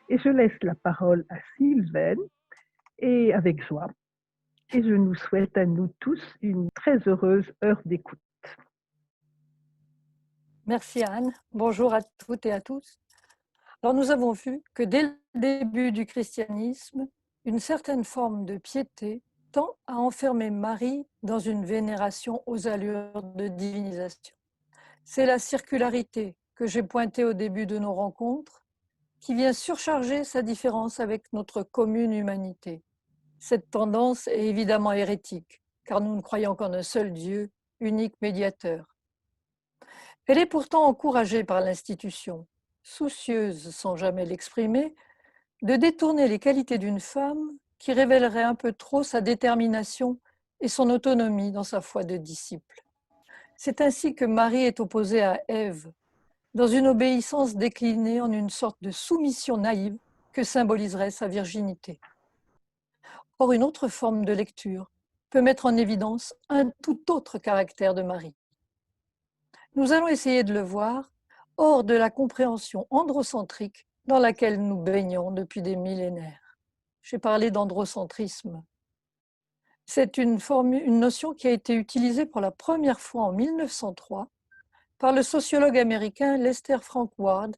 Et je laisse la parole à Sylvaine et avec joie. Et je nous souhaite à nous tous une très heureuse heure d'écoute. Merci Anne. Bonjour à toutes et à tous. Alors nous avons vu que dès le début du christianisme, une certaine forme de piété tend à enfermer Marie dans une vénération aux allures de divinisation. C'est la circularité que j'ai pointée au début de nos rencontres qui vient surcharger sa différence avec notre commune humanité. Cette tendance est évidemment hérétique, car nous ne croyons qu'en un seul Dieu, unique médiateur. Elle est pourtant encouragée par l'institution, soucieuse, sans jamais l'exprimer, de détourner les qualités d'une femme qui révélerait un peu trop sa détermination et son autonomie dans sa foi de disciple. C'est ainsi que Marie est opposée à Ève, dans une obéissance déclinée en une sorte de soumission naïve que symboliserait sa virginité. Or, une autre forme de lecture peut mettre en évidence un tout autre caractère de Marie. Nous allons essayer de le voir hors de la compréhension androcentrique dans laquelle nous baignons depuis des millénaires. J'ai parlé d'androcentrisme. C'est une notion qui a été utilisée pour la première fois en 1903 par le sociologue américain Lester Frank Ward.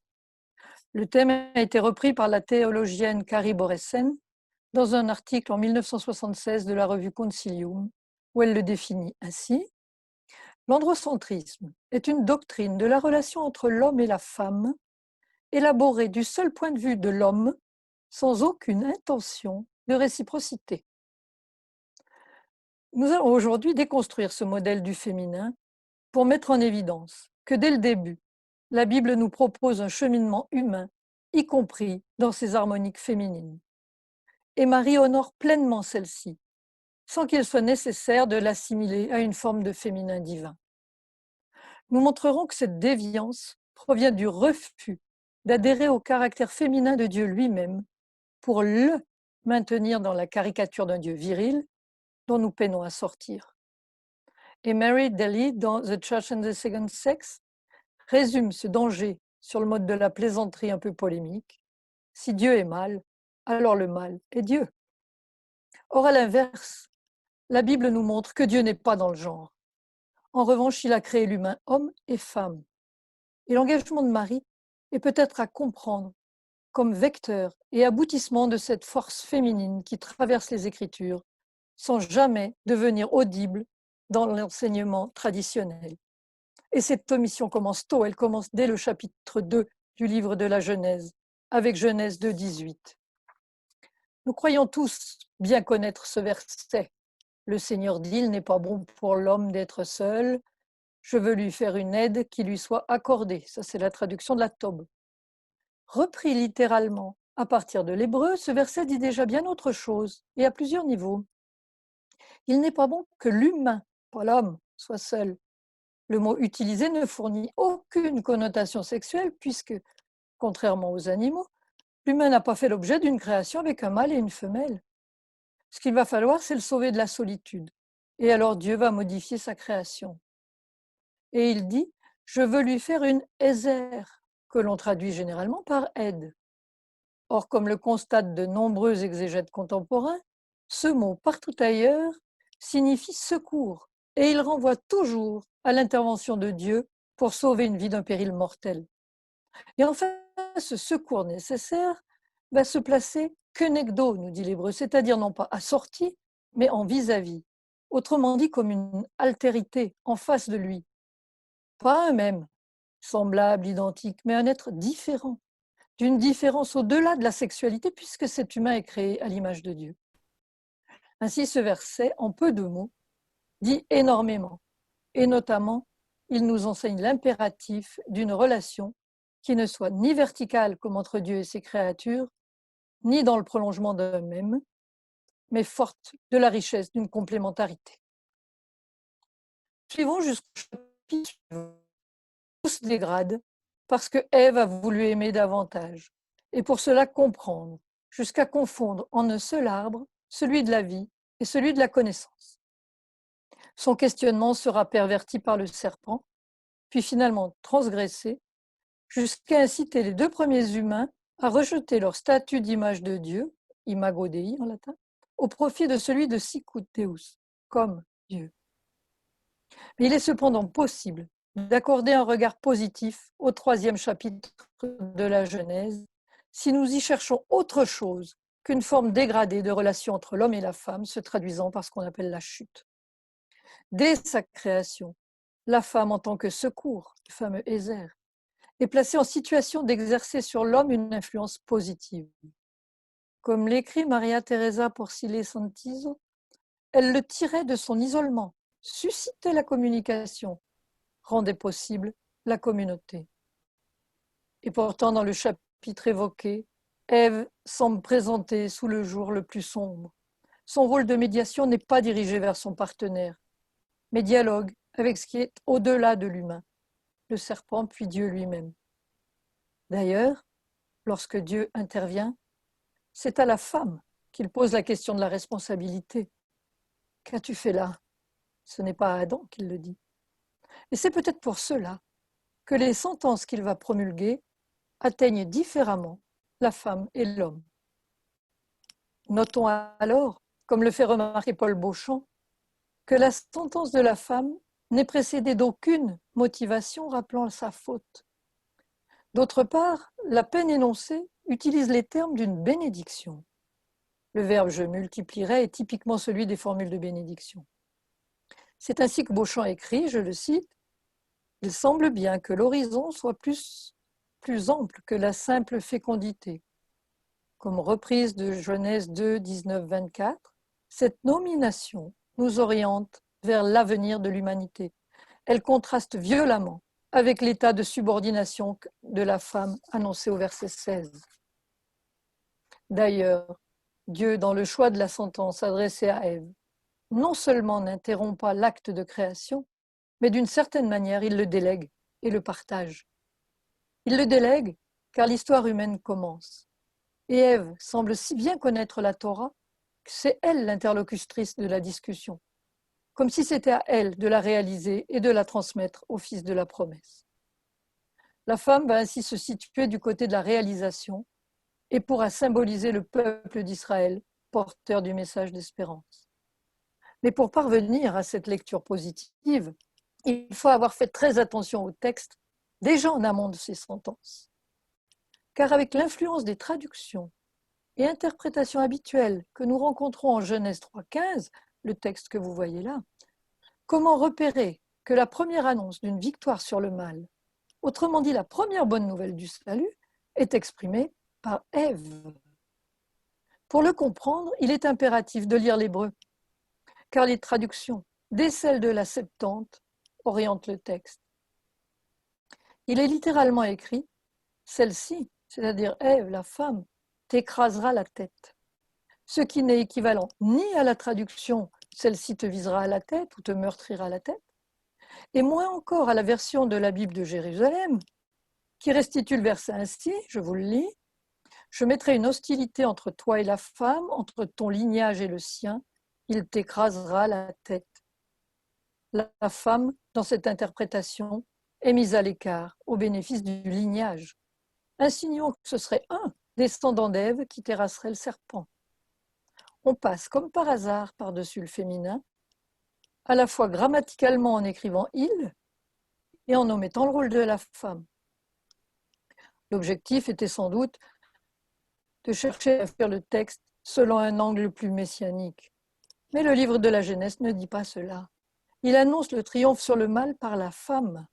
Le thème a été repris par la théologienne Kari Boresen dans un article en 1976 de la revue Concilium, où elle le définit ainsi. L'androcentrisme est une doctrine de la relation entre l'homme et la femme, élaborée du seul point de vue de l'homme, sans aucune intention de réciprocité. Nous allons aujourd'hui déconstruire ce modèle du féminin pour mettre en évidence que dès le début, la Bible nous propose un cheminement humain, y compris dans ses harmoniques féminines. Et Marie honore pleinement celle-ci, sans qu'il soit nécessaire de l'assimiler à une forme de féminin divin. Nous montrerons que cette déviance provient du refus d'adhérer au caractère féminin de Dieu lui-même pour le maintenir dans la caricature d'un Dieu viril dont nous peinons à sortir. Et Mary Daly, dans The Church and the Second Sex, résume ce danger sur le mode de la plaisanterie un peu polémique. Si Dieu est mal, alors le mal est Dieu. Or, à l'inverse, la Bible nous montre que Dieu n'est pas dans le genre. En revanche, il a créé l'humain homme et femme. Et l'engagement de Marie est peut-être à comprendre comme vecteur et aboutissement de cette force féminine qui traverse les Écritures sans jamais devenir audible dans l'enseignement traditionnel. Et cette omission commence tôt, elle commence dès le chapitre 2 du livre de la Genèse, avec Genèse 2, 18. Nous croyons tous bien connaître ce verset. Le Seigneur dit, il n'est pas bon pour l'homme d'être seul, je veux lui faire une aide qui lui soit accordée. Ça, c'est la traduction de la Tobe. Repris littéralement à partir de l'hébreu, ce verset dit déjà bien autre chose, et à plusieurs niveaux. Il n'est pas bon que l'humain, pas l'homme, soit seul. Le mot utilisé ne fournit aucune connotation sexuelle puisque, contrairement aux animaux, l'humain n'a pas fait l'objet d'une création avec un mâle et une femelle. Ce qu'il va falloir, c'est le sauver de la solitude. Et alors Dieu va modifier sa création. Et il dit, je veux lui faire une ézer, que l'on traduit généralement par aide. Or, comme le constatent de nombreux exégètes contemporains, ce mot partout ailleurs signifie secours, et il renvoie toujours à l'intervention de Dieu pour sauver une vie d'un péril mortel. Et enfin, ce secours nécessaire va se placer kenegdo, nous dit l'hébreu, c'est-à-dire non pas assorti, mais en vis-à-vis, autrement dit comme une altérité en face de lui. Pas un même, semblable, identique, mais un être différent, d'une différence au-delà de la sexualité, puisque cet humain est créé à l'image de Dieu. Ainsi, ce verset, en peu de mots, dit énormément, et notamment, il nous enseigne l'impératif d'une relation qui ne soit ni verticale comme entre Dieu et ses créatures, ni dans le prolongement d'un même, mais forte de la richesse d'une complémentarité. Suivons jusqu'au chapitre suivant. Tout se dégrade parce que Ève a voulu aimer davantage, et pour cela comprendre, jusqu'à confondre en un seul arbre celui de la vie et celui de la connaissance. Son questionnement sera perverti par le serpent, puis finalement transgressé, jusqu'à inciter les deux premiers humains à rejeter leur statut d'image de Dieu, imago Dei en latin, au profit de celui de sicut Deus, comme Dieu. Mais il est cependant possible d'accorder un regard positif au 3e chapitre de la Genèse si nous y cherchons autre chose qu'une forme dégradée de relation entre l'homme et la femme se traduisant par ce qu'on appelle la chute. Dès sa création, la femme en tant que secours, le fameux Ézer, est placée en situation d'exercer sur l'homme une influence positive. Comme l'écrit Maria Teresa Porcile Santiso, elle le tirait de son isolement, suscitait la communication, rendait possible la communauté. Et pourtant, dans le chapitre évoqué, Ève semble présentée sous le jour le plus sombre. Son rôle de médiation n'est pas dirigé vers son partenaire, mais dialogue avec ce qui est au-delà de l'humain, le serpent puis Dieu lui-même. D'ailleurs, lorsque Dieu intervient, c'est à la femme qu'il pose la question de la responsabilité. Qu'as-tu fait là? Ce n'est pas à Adam qu'il le dit. Et c'est peut-être pour cela que les sentences qu'il va promulguer atteignent différemment la femme et l'homme. Notons alors, comme le fait remarquer Paul Beauchamp, que la sentence de la femme n'est précédée d'aucune motivation rappelant sa faute. D'autre part, la peine énoncée utilise les termes d'une bénédiction. Le verbe « je multiplierai » est typiquement celui des formules de bénédiction. C'est ainsi que Beauchamp écrit, je le cite, « Il semble bien que l'horizon soit plus ample que la simple fécondité. Comme reprise de Genèse 2, 19-24, cette nomination nous oriente vers l'avenir de l'humanité. Elle contraste violemment avec l'état de subordination de la femme annoncé au verset 16. D'ailleurs, Dieu, dans le choix de la sentence adressée à Ève, non seulement n'interrompt pas l'acte de création, mais d'une certaine manière, il le délègue et le partage. Il le délègue car l'histoire humaine commence. Et Ève semble si bien connaître la Torah que c'est elle l'interlocutrice de la discussion, comme si c'était à elle de la réaliser et de la transmettre au fils de la promesse. La femme va ainsi se situer du côté de la réalisation et pourra symboliser le peuple d'Israël, porteur du message d'espérance. Mais pour parvenir à cette lecture positive, il faut avoir fait très attention au texte déjà en amont de ces sentences. Car avec l'influence des traductions et interprétations habituelles que nous rencontrons en Genèse 3,15, le texte que vous voyez là, comment repérer que la première annonce d'une victoire sur le mal, autrement dit la première bonne nouvelle du salut, est exprimée par Ève? Pour le comprendre, il est impératif de lire l'hébreu, car les traductions, dès celles de la Septante, orientent le texte. Il est littéralement écrit « celle-ci », c'est-à-dire Ève, la femme, t'écrasera la tête. Ce qui n'est équivalent ni à la traduction « celle-ci te visera à la tête » ou te meurtrira la tête, et moins encore à la version de la Bible de Jérusalem, qui restitue le verset ainsi, je vous le lis, « Je mettrai une hostilité entre toi et la femme, entre ton lignage et le sien, il t'écrasera la tête. » La femme, dans cette interprétation, est mise à l'écart au bénéfice du lignage, insinuant que ce serait un descendant d'Ève qui terrasserait le serpent. On passe comme par hasard par-dessus le féminin, à la fois grammaticalement en écrivant « il » et en omettant le rôle de la femme. L'objectif était sans doute de chercher à faire le texte selon un angle plus messianique. Mais le livre de la Genèse ne dit pas cela. Il annonce le triomphe sur le mal par la femme.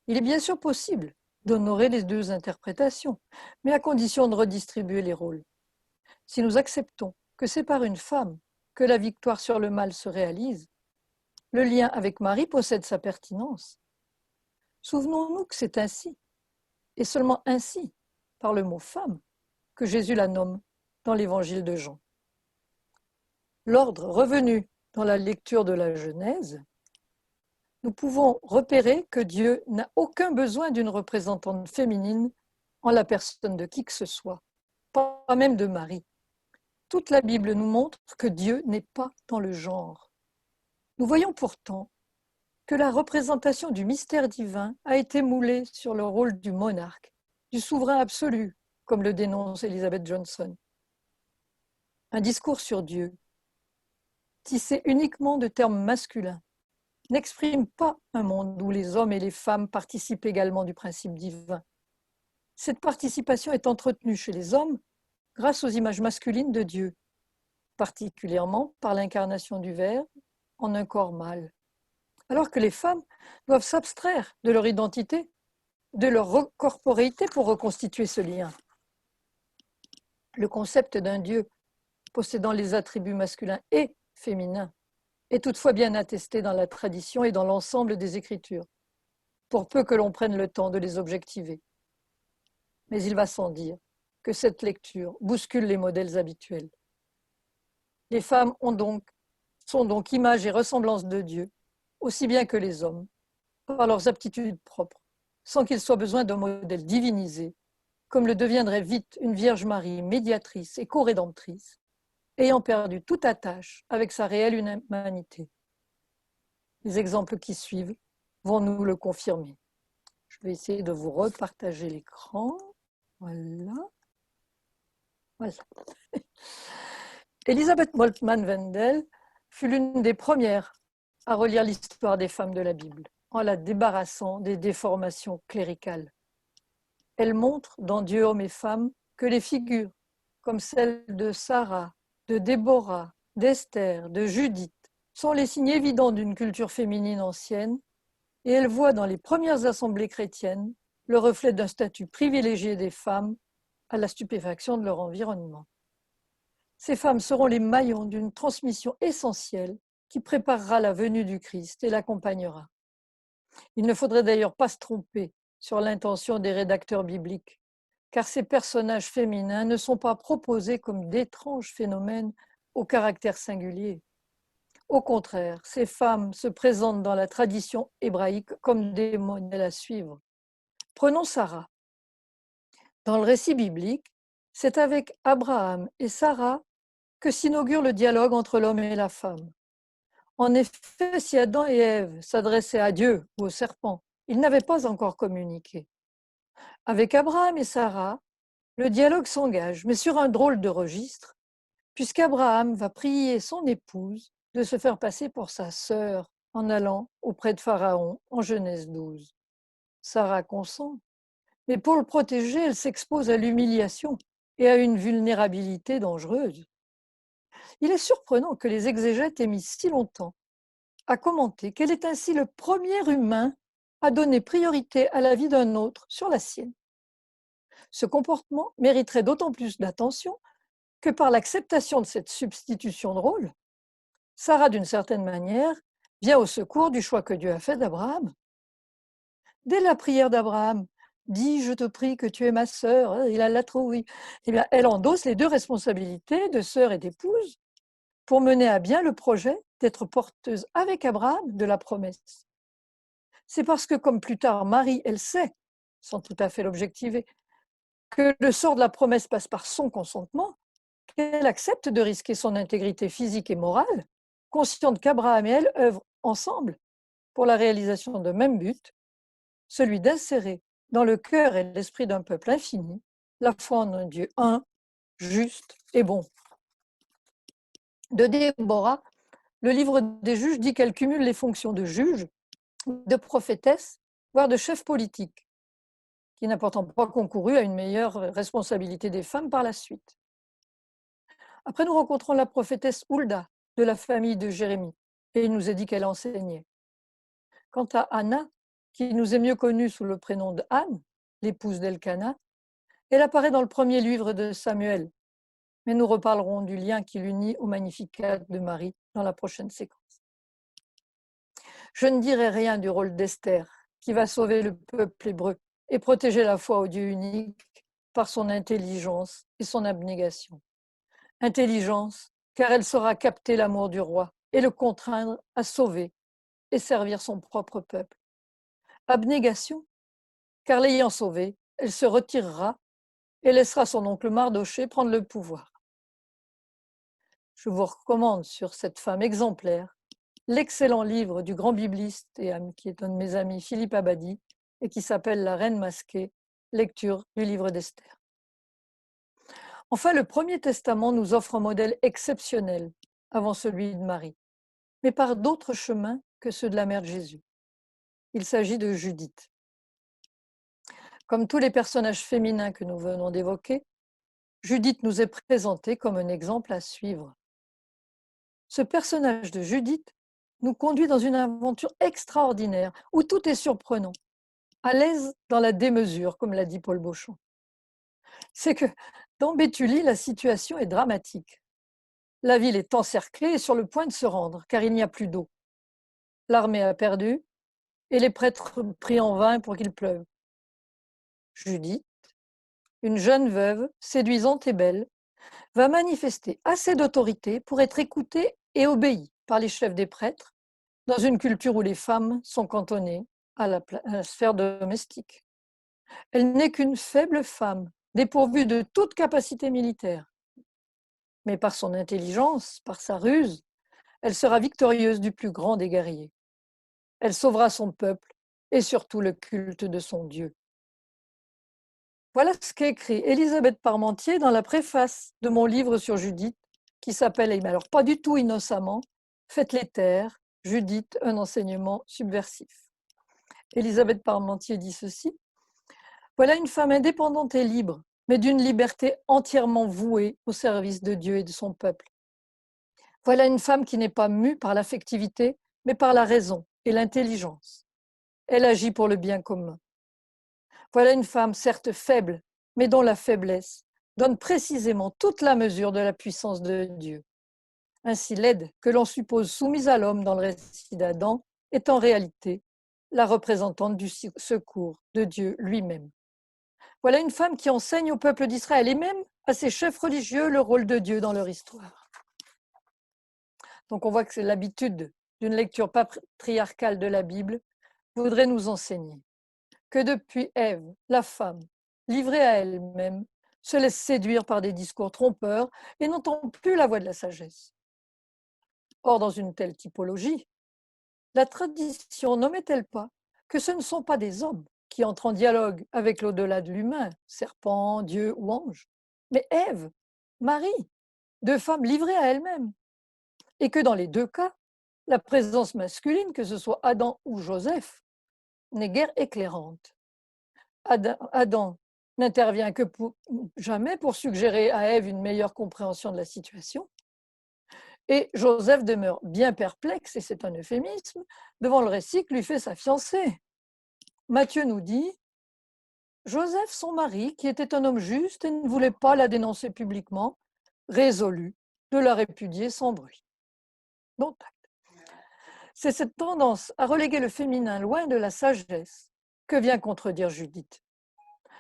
Il est bien sûr possible d'honorer les deux interprétations, mais à condition de redistribuer les rôles. Si nous acceptons que c'est par une femme que la victoire sur le mal se réalise, le lien avec Marie possède sa pertinence. Souvenons-nous que c'est ainsi, et seulement ainsi, par le mot femme, que Jésus la nomme dans l'évangile de Jean. L'ordre revenu dans la lecture de la Genèse, nous pouvons repérer que Dieu n'a aucun besoin d'une représentante féminine en la personne de qui que ce soit, pas même de Marie. Toute la Bible nous montre que Dieu n'est pas dans le genre. Nous voyons pourtant que la représentation du mystère divin a été moulée sur le rôle du monarque, du souverain absolu, comme le dénonce Elizabeth Johnson. Un discours sur Dieu, tissé uniquement de termes masculins, n'exprime pas un monde où les hommes et les femmes participent également du principe divin. Cette participation est entretenue chez les hommes grâce aux images masculines de Dieu, particulièrement par l'incarnation du Verbe en un corps mâle, alors que les femmes doivent s'abstraire de leur identité, de leur corporéité pour reconstituer ce lien. Le concept d'un Dieu possédant les attributs masculins et féminins est toutefois bien attesté dans la tradition et dans l'ensemble des Écritures, pour peu que l'on prenne le temps de les objectiver. Mais il va sans dire que cette lecture bouscule les modèles habituels. Les femmes sont donc image et ressemblance de Dieu, aussi bien que les hommes, par leurs aptitudes propres, sans qu'il soit besoin d'un modèle divinisé, comme le deviendrait vite une Vierge Marie médiatrice et co-rédemptrice, ayant perdu toute attache avec sa réelle humanité. Les exemples qui suivent vont nous le confirmer. Je vais essayer de vous repartager l'écran. Voilà. Elisabeth Moltmann-Wendel fut l'une des premières à relire l'histoire des femmes de la Bible, en la débarrassant des déformations cléricales. Elle montre dans Dieu, hommes et femmes que les figures, comme celles de Sarah, de Déborah, d'Esther, de Judith, sont les signes évidents d'une culture féminine ancienne, et elle voit dans les premières assemblées chrétiennes le reflet d'un statut privilégié des femmes à la stupéfaction de leur environnement. Ces femmes seront les maillons d'une transmission essentielle qui préparera la venue du Christ et l'accompagnera. Il ne faudrait d'ailleurs pas se tromper sur l'intention des rédacteurs bibliques, car ces personnages féminins ne sont pas proposés comme d'étranges phénomènes au caractère singulier. Au contraire, ces femmes se présentent dans la tradition hébraïque comme des modèles à suivre. Prenons Sarah. Dans le récit biblique, c'est avec Abraham et Sarah que s'inaugure le dialogue entre l'homme et la femme. En effet, si Adam et Ève s'adressaient à Dieu ou au serpent, ils n'avaient pas encore communiqué. Avec Abraham et Sarah, le dialogue s'engage, mais sur un drôle de registre, puisqu'Abraham va prier son épouse de se faire passer pour sa sœur en allant auprès de Pharaon en Genèse 12. Sarah consent, mais pour le protéger, elle s'expose à l'humiliation et à une vulnérabilité dangereuse. Il est surprenant que les exégètes aient mis si longtemps à commenter qu'elle est ainsi le premier humain à donner priorité à la vie d'un autre sur la sienne. Ce comportement mériterait d'autant plus d'attention que par l'acceptation de cette substitution de rôle, Sarah, d'une certaine manière, vient au secours du choix que Dieu a fait d'Abraham. Dès la prière d'Abraham, « Dis, je te prie que tu es ma sœur », il a la trouille. Eh bien, elle endosse les deux responsabilités de sœur et d'épouse pour mener à bien le projet d'être porteuse avec Abraham de la promesse. C'est parce que, comme plus tard Marie, elle sait, sans tout à fait l'objectiver, que le sort de la promesse passe par son consentement, qu'elle accepte de risquer son intégrité physique et morale, consciente qu'Abraham et elle œuvrent ensemble pour la réalisation d'un même but, celui d'insérer dans le cœur et l'esprit d'un peuple infini la foi en un Dieu un, juste et bon. De Déborah, le livre des Juges dit qu'elle cumule les fonctions de juge, de prophétesse, voire de chef politique, qui n'a pourtant pas concouru à une meilleure responsabilité des femmes par la suite. Après, nous rencontrons la prophétesse Hulda, de la famille de Jérémie, et il nous est dit qu'elle enseignait. Quant à Anna, qui nous est mieux connue sous le prénom de Anne, l'épouse d'Elkana, elle apparaît dans le premier livre de Samuel, mais nous reparlerons du lien qui l'unit au Magnificat de Marie dans la prochaine séquence. Je ne dirai rien du rôle d'Esther, qui va sauver le peuple hébreu et protéger la foi au Dieu unique par son intelligence et son abnégation. Intelligence, car elle saura capter l'amour du roi et le contraindre à sauver et servir son propre peuple. Abnégation, car l'ayant sauvé, elle se retirera et laissera son oncle Mardoché prendre le pouvoir. Je vous recommande sur cette femme exemplaire l'excellent livre du grand bibliste et qui est un de mes amis, Philippe Abadi, et qui s'appelle La Reine masquée, lecture du livre d'Esther. Enfin, le Premier Testament nous offre un modèle exceptionnel avant celui de Marie, mais par d'autres chemins que ceux de la mère de Jésus. Il s'agit de Judith. Comme tous les personnages féminins que nous venons d'évoquer, Judith nous est présentée comme un exemple à suivre. Ce personnage de Judith nous conduit dans une aventure extraordinaire où tout est surprenant, à l'aise dans la démesure, comme l'a dit Paul Beauchamp. C'est que dans Béthulie, la situation est dramatique. La ville est encerclée et sur le point de se rendre, car il n'y a plus d'eau. L'armée a perdu et les prêtres prient en vain pour qu'il pleuve. Judith, une jeune veuve, séduisante et belle, va manifester assez d'autorité pour être écoutée et obéie par les chefs des prêtres dans une culture où les femmes sont cantonnées à la sphère domestique. Elle n'est qu'une faible femme, dépourvue de toute capacité militaire. Mais par son intelligence, par sa ruse, elle sera victorieuse du plus grand des guerriers. Elle sauvera son peuple et surtout le culte de son Dieu. Voilà ce qu'écrit Élisabeth Parmentier dans la préface de mon livre sur Judith, qui s'appelle, alors pas du tout innocemment, Faites-les taire, Judith, un enseignement subversif. Élisabeth Parmentier dit ceci: voilà une femme indépendante et libre, mais d'une liberté entièrement vouée au service de Dieu et de son peuple. Voilà une femme qui n'est pas mue par l'affectivité, mais par la raison et l'intelligence. Elle agit pour le bien commun. Voilà une femme certes faible, mais dont la faiblesse donne précisément toute la mesure de la puissance de Dieu. Ainsi, l'aide que l'on suppose soumise à l'homme dans le récit d'Adam est en réalité la représentante du secours de Dieu lui-même. Voilà une femme qui enseigne au peuple d'Israël et même à ses chefs religieux le rôle de Dieu dans leur histoire. Donc on voit que c'est l'habitude d'une lecture patriarcale de la Bible voudrait nous enseigner que depuis Ève, la femme, livrée à elle-même, se laisse séduire par des discours trompeurs et n'entend plus la voix de la sagesse. Or, dans une telle typologie, la tradition n'omet-elle pas que ce ne sont pas des hommes qui entrent en dialogue avec l'au-delà de l'humain, serpent, Dieu ou ange, mais Ève, Marie, deux femmes livrées à elles-mêmes, et que dans les deux cas, la présence masculine, que ce soit Adam ou Joseph, n'est guère éclairante. Adam n'intervient que jamais pour suggérer à Ève une meilleure compréhension de la situation. Et Joseph demeure bien perplexe, et c'est un euphémisme, devant le récit que lui fait sa fiancée. Matthieu nous dit: Joseph, son mari, qui était un homme juste et ne voulait pas la dénoncer publiquement, résolut de la répudier sans bruit. Donc, c'est cette tendance à reléguer le féminin loin de la sagesse que vient contredire Judith.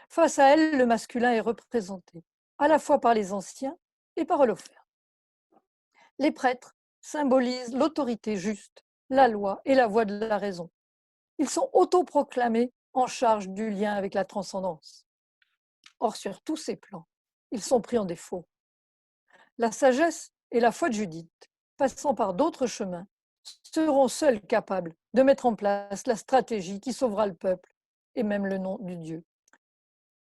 Face à elle, le masculin est représenté, à la fois par les anciens et par Holoferne. Les prêtres symbolisent l'autorité juste, la loi et la voie de la raison. Ils sont autoproclamés en charge du lien avec la transcendance. Or, sur tous ces plans, ils sont pris en défaut. La sagesse et la foi de Judith, passant par d'autres chemins, seront seuls capables de mettre en place la stratégie qui sauvera le peuple et même le nom du Dieu.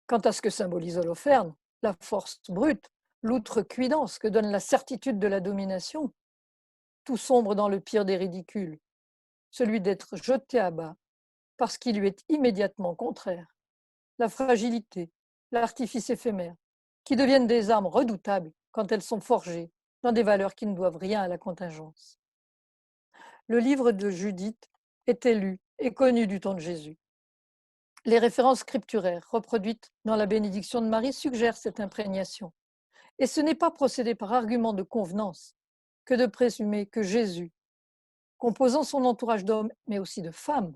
Quant à ce que symbolise Holoferne, la force brute, l'outrecuidance que donne la certitude de la domination, tout sombre dans le pire des ridicules, celui d'être jeté à bas parce qu'il lui est immédiatement contraire, la fragilité, l'artifice éphémère, qui deviennent des armes redoutables quand elles sont forgées dans des valeurs qui ne doivent rien à la contingence. Le livre de Judith était lu et connu du temps de Jésus. Les références scripturaires reproduites dans la bénédiction de Marie suggèrent cette imprégnation. Et ce n'est pas procéder par argument de convenance que de présumer que Jésus, composant son entourage d'hommes, mais aussi de femmes,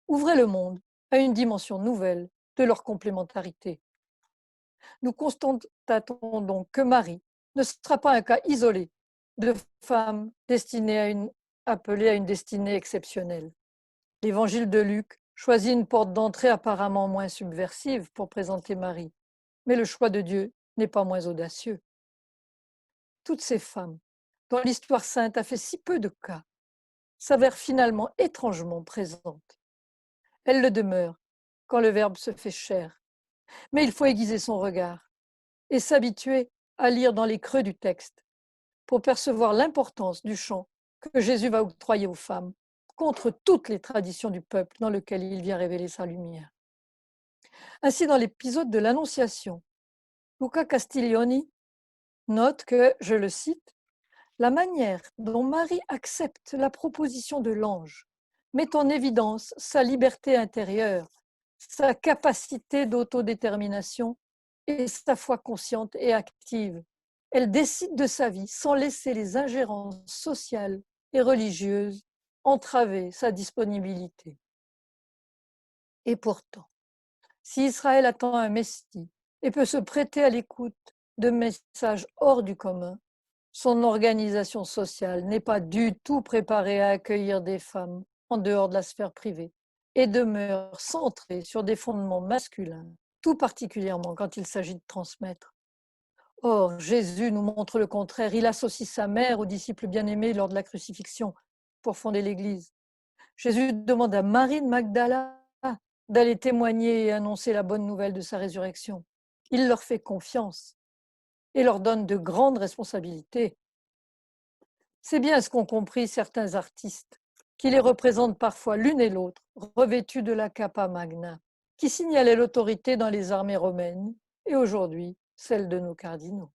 ouvrait le monde à une dimension nouvelle de leur complémentarité. Nous constatons donc que Marie ne sera pas un cas isolé de femme appelée à une destinée exceptionnelle. L'évangile de Luc choisit une porte d'entrée apparemment moins subversive pour présenter Marie, mais le choix de Dieu n'est pas moins audacieux. Toutes ces femmes, dont l'histoire sainte a fait si peu de cas, s'avèrent finalement étrangement présentes. Elles le demeurent quand le Verbe se fait chair, mais il faut aiguiser son regard et s'habituer à lire dans les creux du texte pour percevoir l'importance du chant que Jésus va octroyer aux femmes contre toutes les traditions du peuple dans lequel il vient révéler sa lumière. Ainsi, dans l'épisode de l'Annonciation, Luca Castiglioni note que, je le cite, « La manière dont Marie accepte la proposition de l'ange met en évidence sa liberté intérieure, sa capacité d'autodétermination et sa foi consciente et active. Elle décide de sa vie sans laisser les ingérences sociales et religieuses entraver sa disponibilité. » Et pourtant, si Israël attend un Messie et peut se prêter à l'écoute de messages hors du commun, son organisation sociale n'est pas du tout préparée à accueillir des femmes en dehors de la sphère privée et demeure centrée sur des fondements masculins, tout particulièrement quand il s'agit de transmettre. Or, Jésus nous montre le contraire. Il associe sa mère aux disciples bien-aimés lors de la crucifixion pour fonder l'Église. Jésus demande à Marie de Magdala d'aller témoigner et annoncer la bonne nouvelle de sa résurrection. Il leur fait confiance et leur donne de grandes responsabilités. C'est bien ce qu'ont compris certains artistes, qui les représentent parfois l'une et l'autre, revêtus de la capa magna, qui signalait l'autorité dans les armées romaines et aujourd'hui celle de nos cardinaux.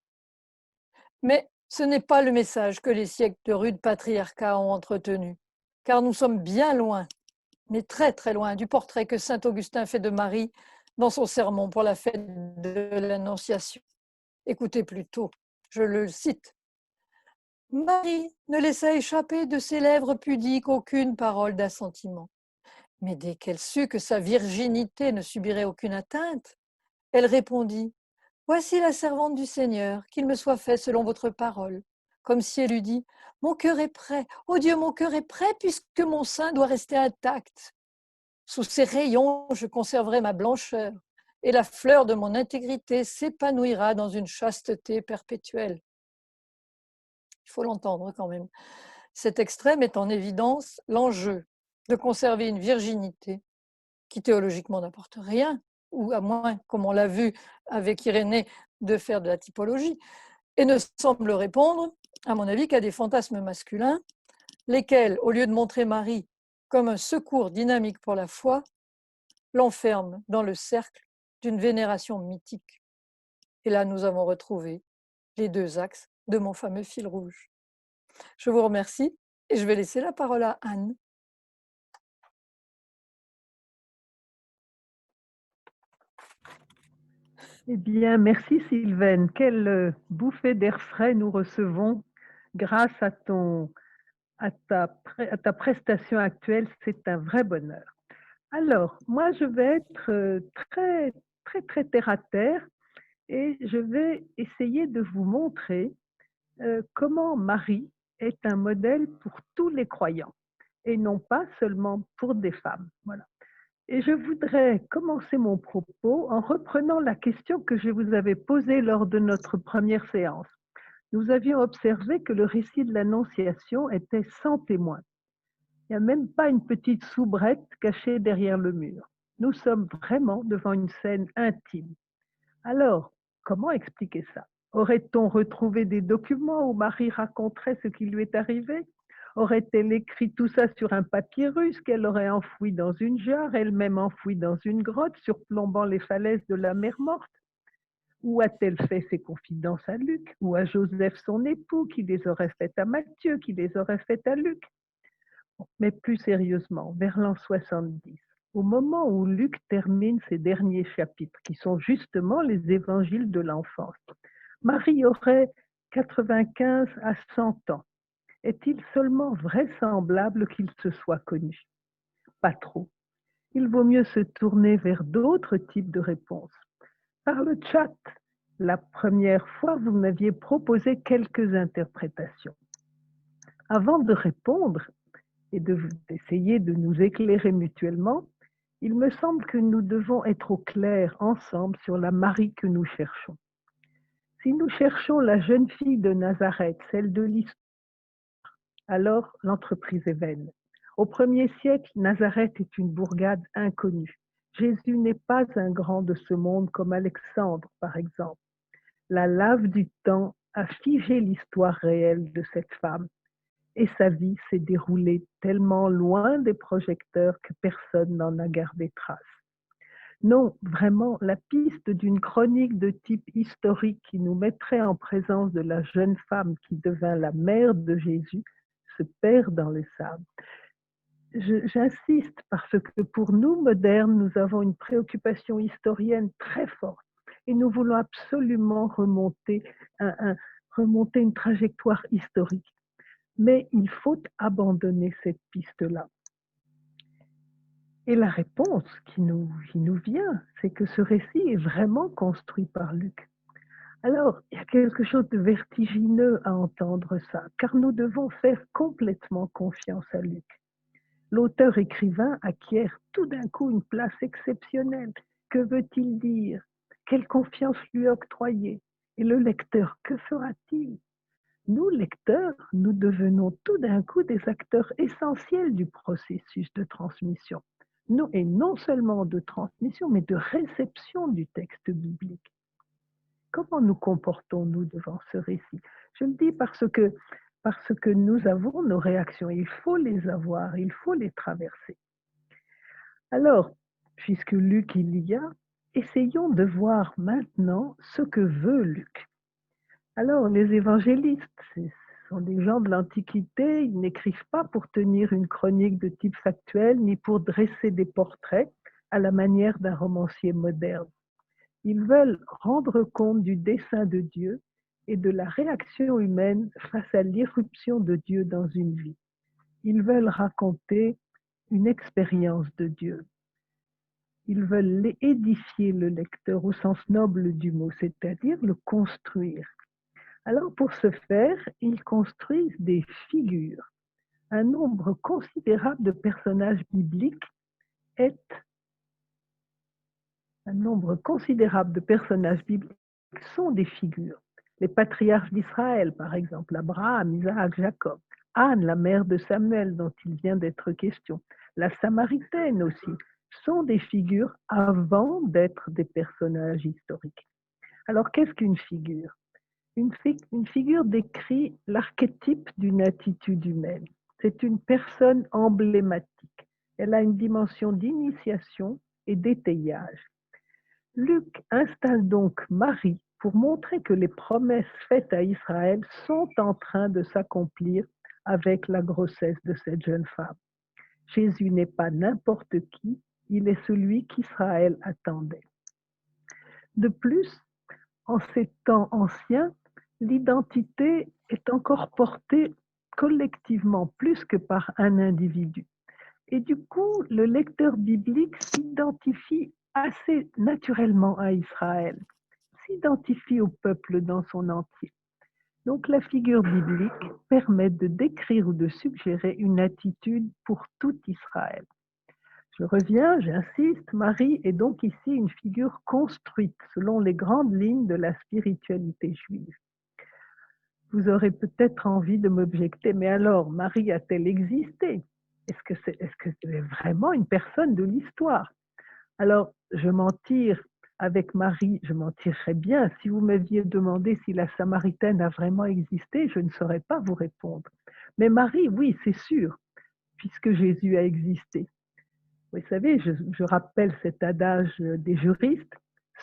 Mais ce n'est pas le message que les siècles de rude patriarcat ont entretenu, car nous sommes bien loin, mais très très loin, du portrait que saint Augustin fait de Marie dans son sermon pour la fête de l'Annonciation. Écoutez plutôt, je le cite. « Marie ne laissa échapper de ses lèvres pudiques aucune parole d'assentiment. Mais dès qu'elle sut que sa virginité ne subirait aucune atteinte, elle répondit « Voici la servante du Seigneur, qu'il me soit fait selon votre parole. » Comme si elle eût dit « Mon cœur est prêt, oh Dieu, mon cœur est prêt puisque mon sein doit rester intact. Sous ses rayons, je conserverai ma blancheur et la fleur de mon intégrité s'épanouira dans une chasteté perpétuelle. » Il faut l'entendre quand même. Cet extrait met en évidence l'enjeu de conserver une virginité qui théologiquement n'apporte rien, ou à moins, comme on l'a vu avec Irénée, de faire de la typologie, et ne semble répondre, à mon avis, qu'à des fantasmes masculins, lesquels, au lieu de montrer Marie comme un secours dynamique pour la foi, l'enferment dans le cercle d'une vénération mythique. Et là, nous avons retrouvé les deux axes de mon fameux fil rouge. Je vous remercie et je vais laisser la parole à Anne. Eh bien, merci Sylvaine. Quelle bouffée d'air frais nous recevons grâce à ta prestation actuelle. C'est un vrai bonheur. Alors, moi, je vais être très, très, très terre à terre et je vais essayer de vous montrer comment Marie est un modèle pour tous les croyants et non pas seulement pour des femmes. Voilà. Et je voudrais commencer mon propos en reprenant la question que je vous avais posée lors de notre première séance. Nous avions observé que le récit de l'Annonciation était sans témoin. Il n'y a même pas une petite soubrette cachée derrière le mur. Nous sommes vraiment devant une scène intime. Alors, comment expliquer ça? Aurait-on retrouvé des documents où Marie raconterait ce qui lui est arrivé? Aurait-elle écrit tout ça sur un papyrus qu'elle aurait enfoui dans une jarre, elle-même enfoui dans une grotte, surplombant les falaises de la mer Morte? Ou a-t-elle fait ses confidences à Luc, ou à Joseph son époux, qui les aurait faites à Matthieu, qui les aurait faites à Luc? Mais plus sérieusement, vers l'an 70, au moment où Luc termine ses derniers chapitres, qui sont justement les évangiles de l'enfance, Marie aurait 95 à 100 ans. Est-il seulement vraisemblable qu'il se soit connu? Pas trop. Il vaut mieux se tourner vers d'autres types de réponses. Par le chat, la première fois, vous m'aviez proposé quelques interprétations. Avant de répondre et d'essayer de nous éclairer mutuellement, il me semble que nous devons être au clair ensemble sur la Marie que nous cherchons. Si nous cherchons la jeune fille de Nazareth, celle de l'histoire, alors l'entreprise est vaine. Au 1er siècle, Nazareth est une bourgade inconnue. Jésus n'est pas un grand de ce monde comme Alexandre, par exemple. La lave du temps a figé l'histoire réelle de cette femme et sa vie s'est déroulée tellement loin des projecteurs que personne n'en a gardé trace. Non, vraiment, la piste d'une chronique de type historique qui nous mettrait en présence de la jeune femme qui devint la mère de Jésus se perd dans le sable. J'insiste parce que pour nous, modernes, nous avons une préoccupation historienne très forte et nous voulons absolument remonter une trajectoire historique. Mais il faut abandonner cette piste-là. Et la réponse qui nous vient, c'est que ce récit est vraiment construit par Luc. Alors, il y a quelque chose de vertigineux à entendre ça, car nous devons faire complètement confiance à Luc. L'auteur-écrivain acquiert tout d'un coup une place exceptionnelle. Que veut-il dire? Quelle confiance lui octroyer? Et le lecteur, que fera-t-il? Nous, lecteurs, nous devenons tout d'un coup des acteurs essentiels du processus de transmission. Et non seulement de transmission, mais de réception du texte biblique. Comment nous comportons-nous devant ce récit? Je le dis parce que nous avons nos réactions. Il faut les avoir, il faut les traverser. Alors, puisque Luc il y a, essayons de voir maintenant ce que veut Luc. Alors, les évangélistes, ce sont des gens de l'Antiquité, ils n'écrivent pas pour tenir une chronique de type factuel, ni pour dresser des portraits à la manière d'un romancier moderne. Ils veulent rendre compte du dessein de Dieu et de la réaction humaine face à l'irruption de Dieu dans une vie. Ils veulent raconter une expérience de Dieu. Ils veulent édifier le lecteur au sens noble du mot, c'est-à-dire le construire. Alors pour ce faire, ils construisent des figures. Un nombre considérable de personnages bibliques sont des figures. Les patriarches d'Israël, par exemple, Abraham, Isaac, Jacob, Anne, la mère de Samuel dont il vient d'être question, la Samaritaine aussi, sont des figures avant d'être des personnages historiques. Alors qu'est-ce qu'une figure? Une figure décrit l'archétype d'une attitude humaine. C'est une personne emblématique. Elle a une dimension d'initiation et d'étayage. Luc installe donc Marie pour montrer que les promesses faites à Israël sont en train de s'accomplir avec la grossesse de cette jeune femme. Jésus n'est pas n'importe qui, il est celui qu'Israël attendait. De plus, en ces temps anciens, l'identité est encore portée collectivement plus que par un individu. Et du coup, le lecteur biblique s'identifie assez naturellement à Israël, s'identifie au peuple dans son entier. Donc la figure biblique permet de décrire ou de suggérer une attitude pour tout Israël. Je reviens, j'insiste, Marie est donc ici une figure construite selon les grandes lignes de la spiritualité juive. Vous aurez peut-être envie de m'objecter, mais alors, Marie a-t-elle existé? Est-ce que c'est vraiment une personne de l'histoire? Alors, je m'en tire avec Marie, je m'en tirerais bien. Si vous m'aviez demandé si la Samaritaine a vraiment existé, je ne saurais pas vous répondre. Mais Marie, oui, c'est sûr, puisque Jésus a existé. Vous savez, je rappelle cet adage des juristes,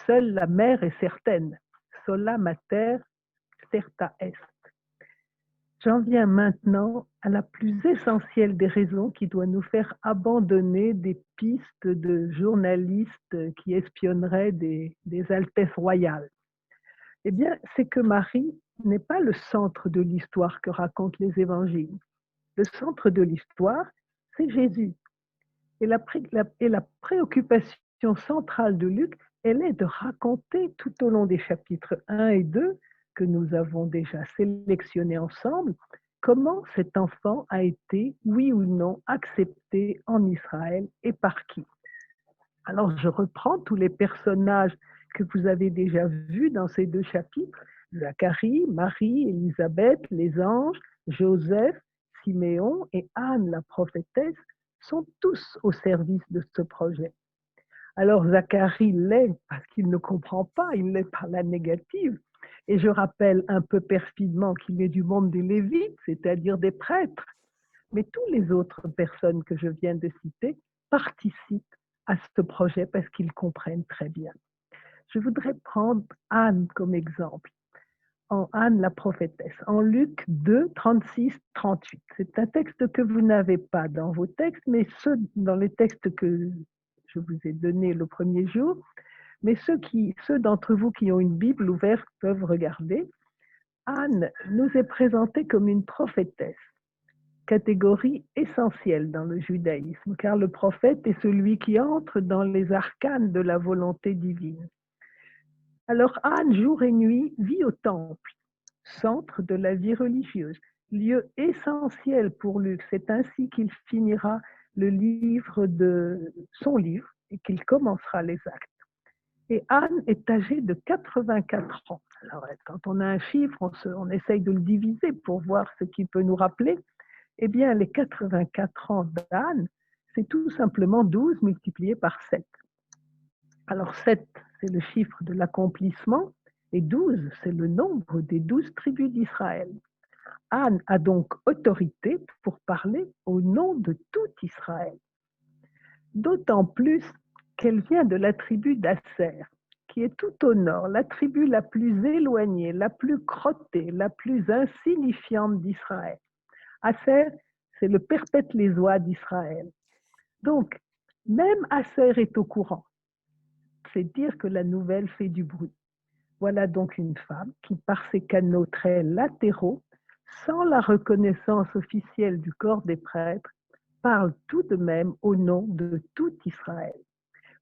seule la mère est certaine, sola mater certa est. J'en viens maintenant à la plus essentielle des raisons qui doit nous faire abandonner des pistes de journalistes qui espionneraient des altesses royales. Eh bien, c'est que Marie n'est pas le centre de l'histoire que racontent les évangiles. Le centre de l'histoire, c'est Jésus. Et la préoccupation centrale de Luc, elle est de raconter tout au long des chapitres 1 et 2, que nous avons déjà sélectionnés ensemble, comment cet enfant a été, oui ou non, accepté en Israël et par qui. Alors je reprends tous les personnages que vous avez déjà vus dans ces deux chapitres, Zacharie, Marie, Élisabeth, les anges, Joseph, Siméon et Anne, la prophétesse, sont tous au service de ce projet. Alors Zacharie l'est parce qu'il ne comprend pas, il l'est par la négative. Et je rappelle un peu perfidement qu'il est du monde des Lévites, c'est-à-dire des prêtres. Mais tous les autres personnes que je viens de citer participent à ce projet parce qu'ils comprennent très bien. Je voudrais prendre Anne comme exemple. En Anne la prophétesse, en Luc 2, 36, 38. C'est un texte que vous n'avez pas dans vos textes, mais ceux dans les textes que je vous ai donnés le premier jour, mais ceux d'entre vous qui ont une Bible ouverte peuvent regarder. Anne nous est présentée comme une prophétesse, catégorie essentielle dans le judaïsme, car le prophète est celui qui entre dans les arcanes de la volonté divine. Alors Anne, jour et nuit, vit au temple, centre de la vie religieuse, lieu essentiel pour Luc. C'est ainsi qu'il finira son livre et qu'il commencera les actes. Et Anne est âgée de 84 ans. Alors, quand on a un chiffre, on essaye de le diviser pour voir ce qui peut nous rappeler. Eh bien, les 84 ans d'Anne, c'est tout simplement 12 multiplié par 7. Alors 7, c'est le chiffre de l'accomplissement, et 12, c'est le nombre des 12 tribus d'Israël. Anne a donc autorité pour parler au nom de tout Israël. D'autant plus qu'elle vient de la tribu d'Asser, qui est tout au nord, la tribu la plus éloignée, la plus crottée, la plus insignifiante d'Israël. Asser, c'est le perpète-les-oies d'Israël. Donc, même Asser est au courant. C'est dire que la nouvelle fait du bruit. Voilà donc une femme qui, par ses canaux très latéraux, sans la reconnaissance officielle du corps des prêtres, parle tout de même au nom de tout Israël.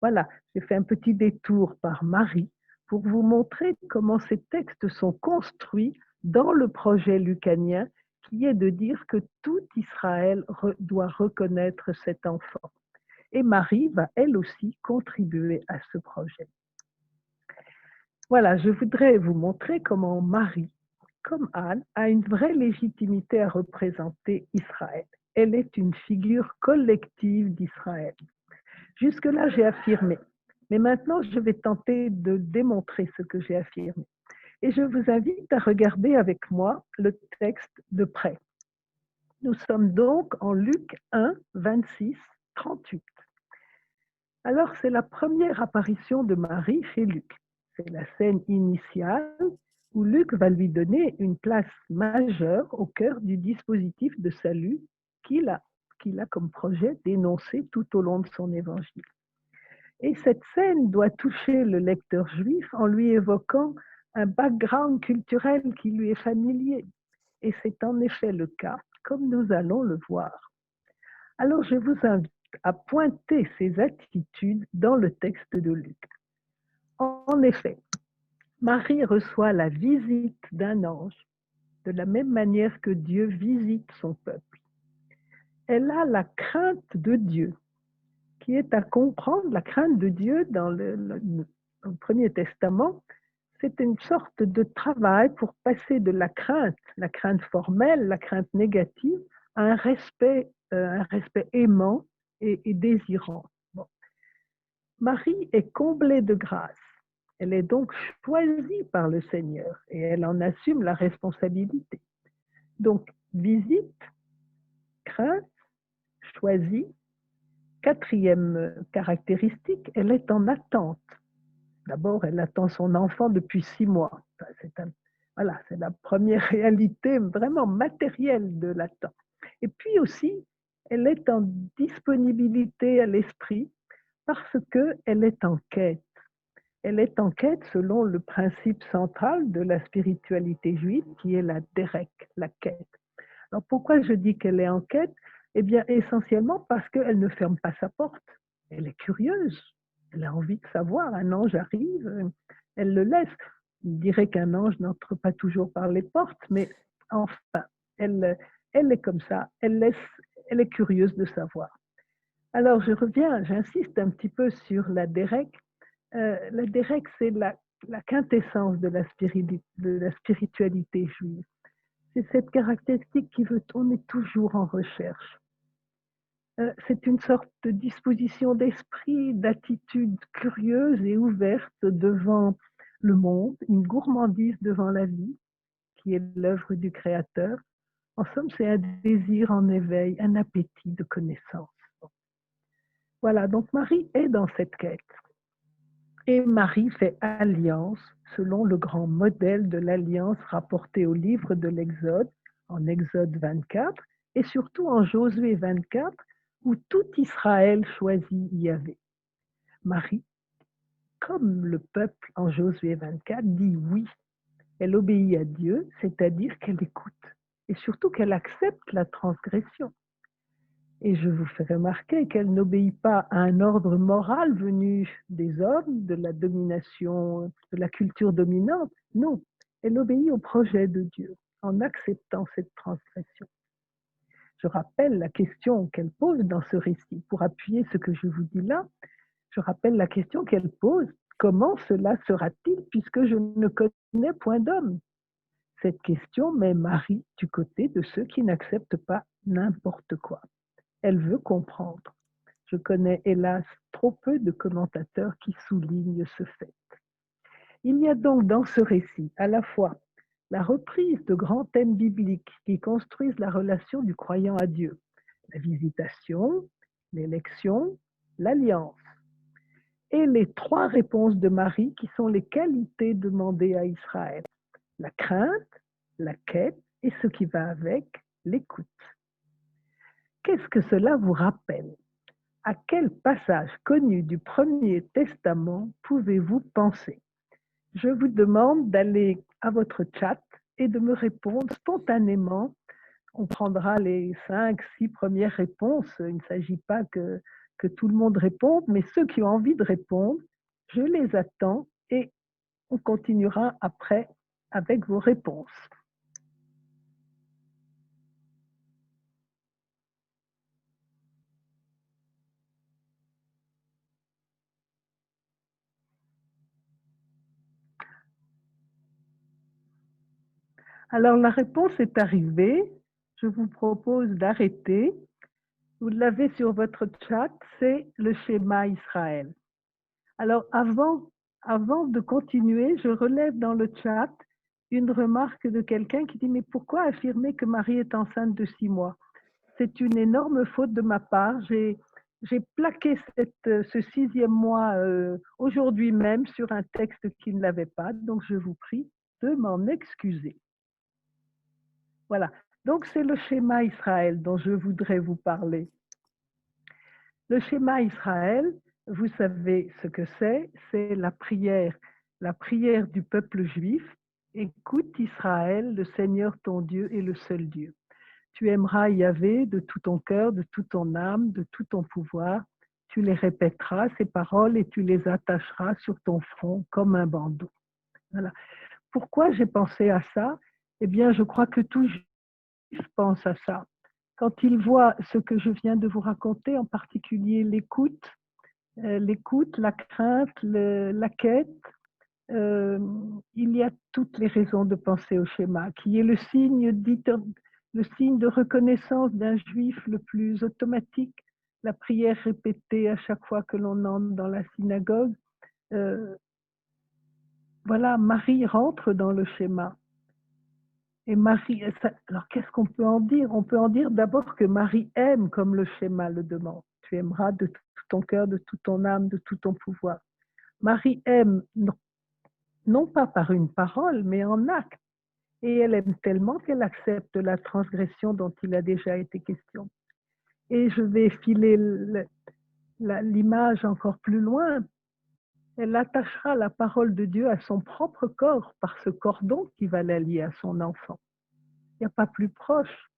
Voilà, j'ai fait un petit détour par Marie pour vous montrer comment ces textes sont construits dans le projet lucanien, qui est de dire que tout Israël doit reconnaître cet enfant. Et Marie va elle aussi contribuer à ce projet. Voilà, je voudrais vous montrer comment Marie, comme Anne, a une vraie légitimité à représenter Israël. Elle est une figure collective d'Israël. Jusque-là, j'ai affirmé, mais maintenant, je vais tenter de démontrer ce que j'ai affirmé. Et je vous invite à regarder avec moi le texte de près. Nous sommes donc en Luc 1, 26, 38. Alors, c'est la première apparition de Marie chez Luc. C'est la scène initiale où Luc va lui donner une place majeure au cœur du dispositif de salut qu'il a comme projet d'énoncer tout au long de son évangile. Et cette scène doit toucher le lecteur juif en lui évoquant un background culturel qui lui est familier. Et c'est en effet le cas, comme nous allons le voir. Alors je vous invite à pointer ces attitudes dans le texte de Luc. En effet, Marie reçoit la visite d'un ange de la même manière que Dieu visite son peuple. Elle a la crainte de Dieu, qui est à comprendre. La crainte de Dieu dans le Premier Testament, c'est une sorte de travail pour passer de la crainte formelle, la crainte négative, à un respect aimant et désirant. Bon. Marie est comblée de grâce. Elle est donc choisie par le Seigneur et elle en assume la responsabilité. Donc, visite, crainte, choisie. Quatrième caractéristique, elle est en attente. D'abord, elle attend son enfant depuis 6 mois. C'est la première réalité vraiment matérielle de l'attente. Et puis aussi, elle est en disponibilité à l'esprit parce qu'elle est en quête. Elle est en quête selon le principe central de la spiritualité juive qui est la derek, la quête. Alors pourquoi je dis qu'elle est en quête? Eh bien essentiellement parce qu'elle ne ferme pas sa porte. Elle est curieuse. Elle a envie de savoir. Un ange arrive, elle le laisse. On dirait qu'un ange n'entre pas toujours par les portes, mais enfin, elle est comme ça. Elle est curieuse de savoir. Alors j'insiste un petit peu sur la derek. La derek, c'est la quintessence de la spiritualité juive. C'est cette caractéristique qui veut tourner toujours en recherche. C'est une sorte de disposition d'esprit, d'attitude curieuse et ouverte devant le monde, une gourmandise devant la vie, qui est l'œuvre du Créateur. En somme, c'est un désir en éveil, un appétit de connaissance. Voilà, donc Marie est dans cette quête. Et Marie fait alliance selon le grand modèle de l'alliance rapporté au livre de l'Exode, en Exode 24, et surtout en Josué 24, où tout Israël choisit Yahvé. Marie, comme le peuple en Josué 24, dit oui. Elle obéit à Dieu, c'est-à-dire qu'elle écoute, et surtout qu'elle accepte la transgression. Et je vous fais remarquer qu'elle n'obéit pas à un ordre moral venu des hommes, de la domination, de la culture dominante. Non, elle obéit au projet de Dieu en acceptant cette transgression. Je rappelle la question qu'elle pose dans ce récit. Pour appuyer ce que je vous dis là, je rappelle la question qu'elle pose. Comment cela sera-t-il puisque je ne connais point d'homme? Cette question met Marie du côté de ceux qui n'acceptent pas n'importe quoi. Elle veut comprendre. Je connais hélas trop peu de commentateurs qui soulignent ce fait. Il y a donc dans ce récit à la fois la reprise de grands thèmes bibliques qui construisent la relation du croyant à Dieu, la visitation, l'élection, l'alliance, et les trois réponses de Marie qui sont les qualités demandées à Israël, la crainte, la quête et ce qui va avec, l'écoute. Qu'est-ce que cela vous rappelle? À quel passage connu du Premier Testament pouvez-vous penser? Je vous demande d'aller à votre chat et de me répondre spontanément. On prendra les 5, 6 premières réponses. Il ne s'agit pas que tout le monde réponde, mais ceux qui ont envie de répondre, je les attends et on continuera après avec vos réponses. Alors la réponse est arrivée. Je vous propose d'arrêter. Vous l'avez sur votre chat, c'est le schéma Israël. Alors avant de continuer, je relève dans le chat une remarque de quelqu'un qui dit « Mais pourquoi affirmer que Marie est enceinte de 6 mois ?» C'est une énorme faute de ma part. J'ai plaqué ce 6e mois aujourd'hui même sur un texte qui ne l'avait pas, donc je vous prie de m'en excuser. Voilà, donc c'est le schéma Israël dont je voudrais vous parler. Le schéma Israël, vous savez ce que c'est la prière du peuple juif. Écoute Israël, le Seigneur ton Dieu est le seul Dieu. Tu aimeras Yahvé de tout ton cœur, de toute ton âme, de tout ton pouvoir. Tu les répéteras, ces paroles, et tu les attacheras sur ton front comme un bandeau. Voilà. Pourquoi j'ai pensé à ça? Eh bien, je crois que tout juif pense à ça. Quand il voit ce que je viens de vous raconter, en particulier l'écoute, la crainte, la quête, il y a toutes les raisons de penser au schéma, qui est le signe de reconnaissance d'un juif le plus automatique, la prière répétée à chaque fois que l'on entre dans la synagogue. Voilà, Marie rentre dans le schéma. Et Marie, alors qu'est-ce qu'on peut en dire? On peut en dire d'abord que Marie aime comme le schéma le demande. Tu aimeras de tout ton cœur, de toute ton âme, de tout ton pouvoir. Marie aime non pas par une parole, mais en acte. Et elle aime tellement qu'elle accepte la transgression dont il a déjà été question. Et je vais filer l'image encore plus loin. Elle attachera la parole de Dieu à son propre corps par ce cordon qui va la lier à son enfant. Il n'y a pas plus proche.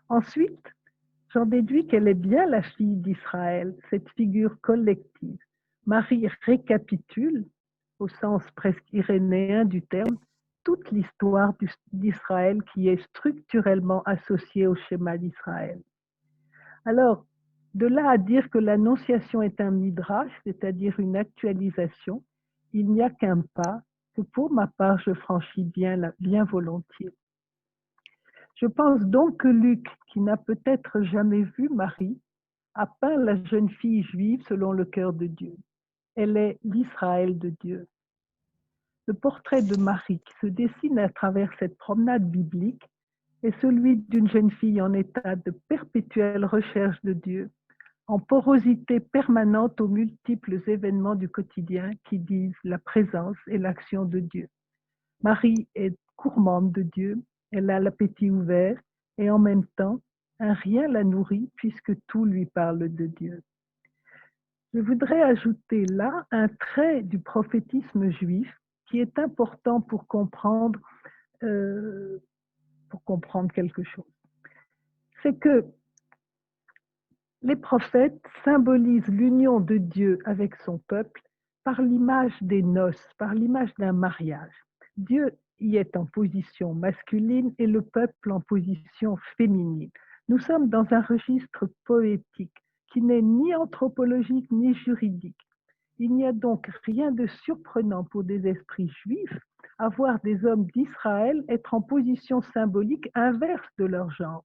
Ensuite, j'en déduis qu'elle est bien la fille d'Israël, cette figure collective. Marie récapitule, au sens presque irénéen du terme, toute l'histoire d'Israël qui est structurellement associée au schéma d'Israël. Alors, de là à dire que l'Annonciation est un midrash, c'est-à-dire une actualisation, il n'y a qu'un pas que pour ma part je franchis bien volontiers. Je pense donc que Luc, qui n'a peut-être jamais vu Marie, a peint la jeune fille juive selon le cœur de Dieu. Elle est l'Israël de Dieu. Le portrait de Marie qui se dessine à travers cette promenade biblique est celui d'une jeune fille en état de perpétuelle recherche de Dieu, en porosité permanente aux multiples événements du quotidien qui disent la présence et l'action de Dieu. Marie est gourmande de Dieu, elle a l'appétit ouvert et en même temps, un rien la nourrit puisque tout lui parle de Dieu. Je voudrais ajouter là un trait du prophétisme juif qui est important pour comprendre quelque chose. C'est que les prophètes symbolisent l'union de Dieu avec son peuple par l'image des noces, par l'image d'un mariage. Dieu y est en position masculine et le peuple en position féminine. Nous sommes dans un registre poétique qui n'est ni anthropologique ni juridique. Il n'y a donc rien de surprenant pour des esprits juifs à voir des hommes d'Israël être en position symbolique inverse de leur genre.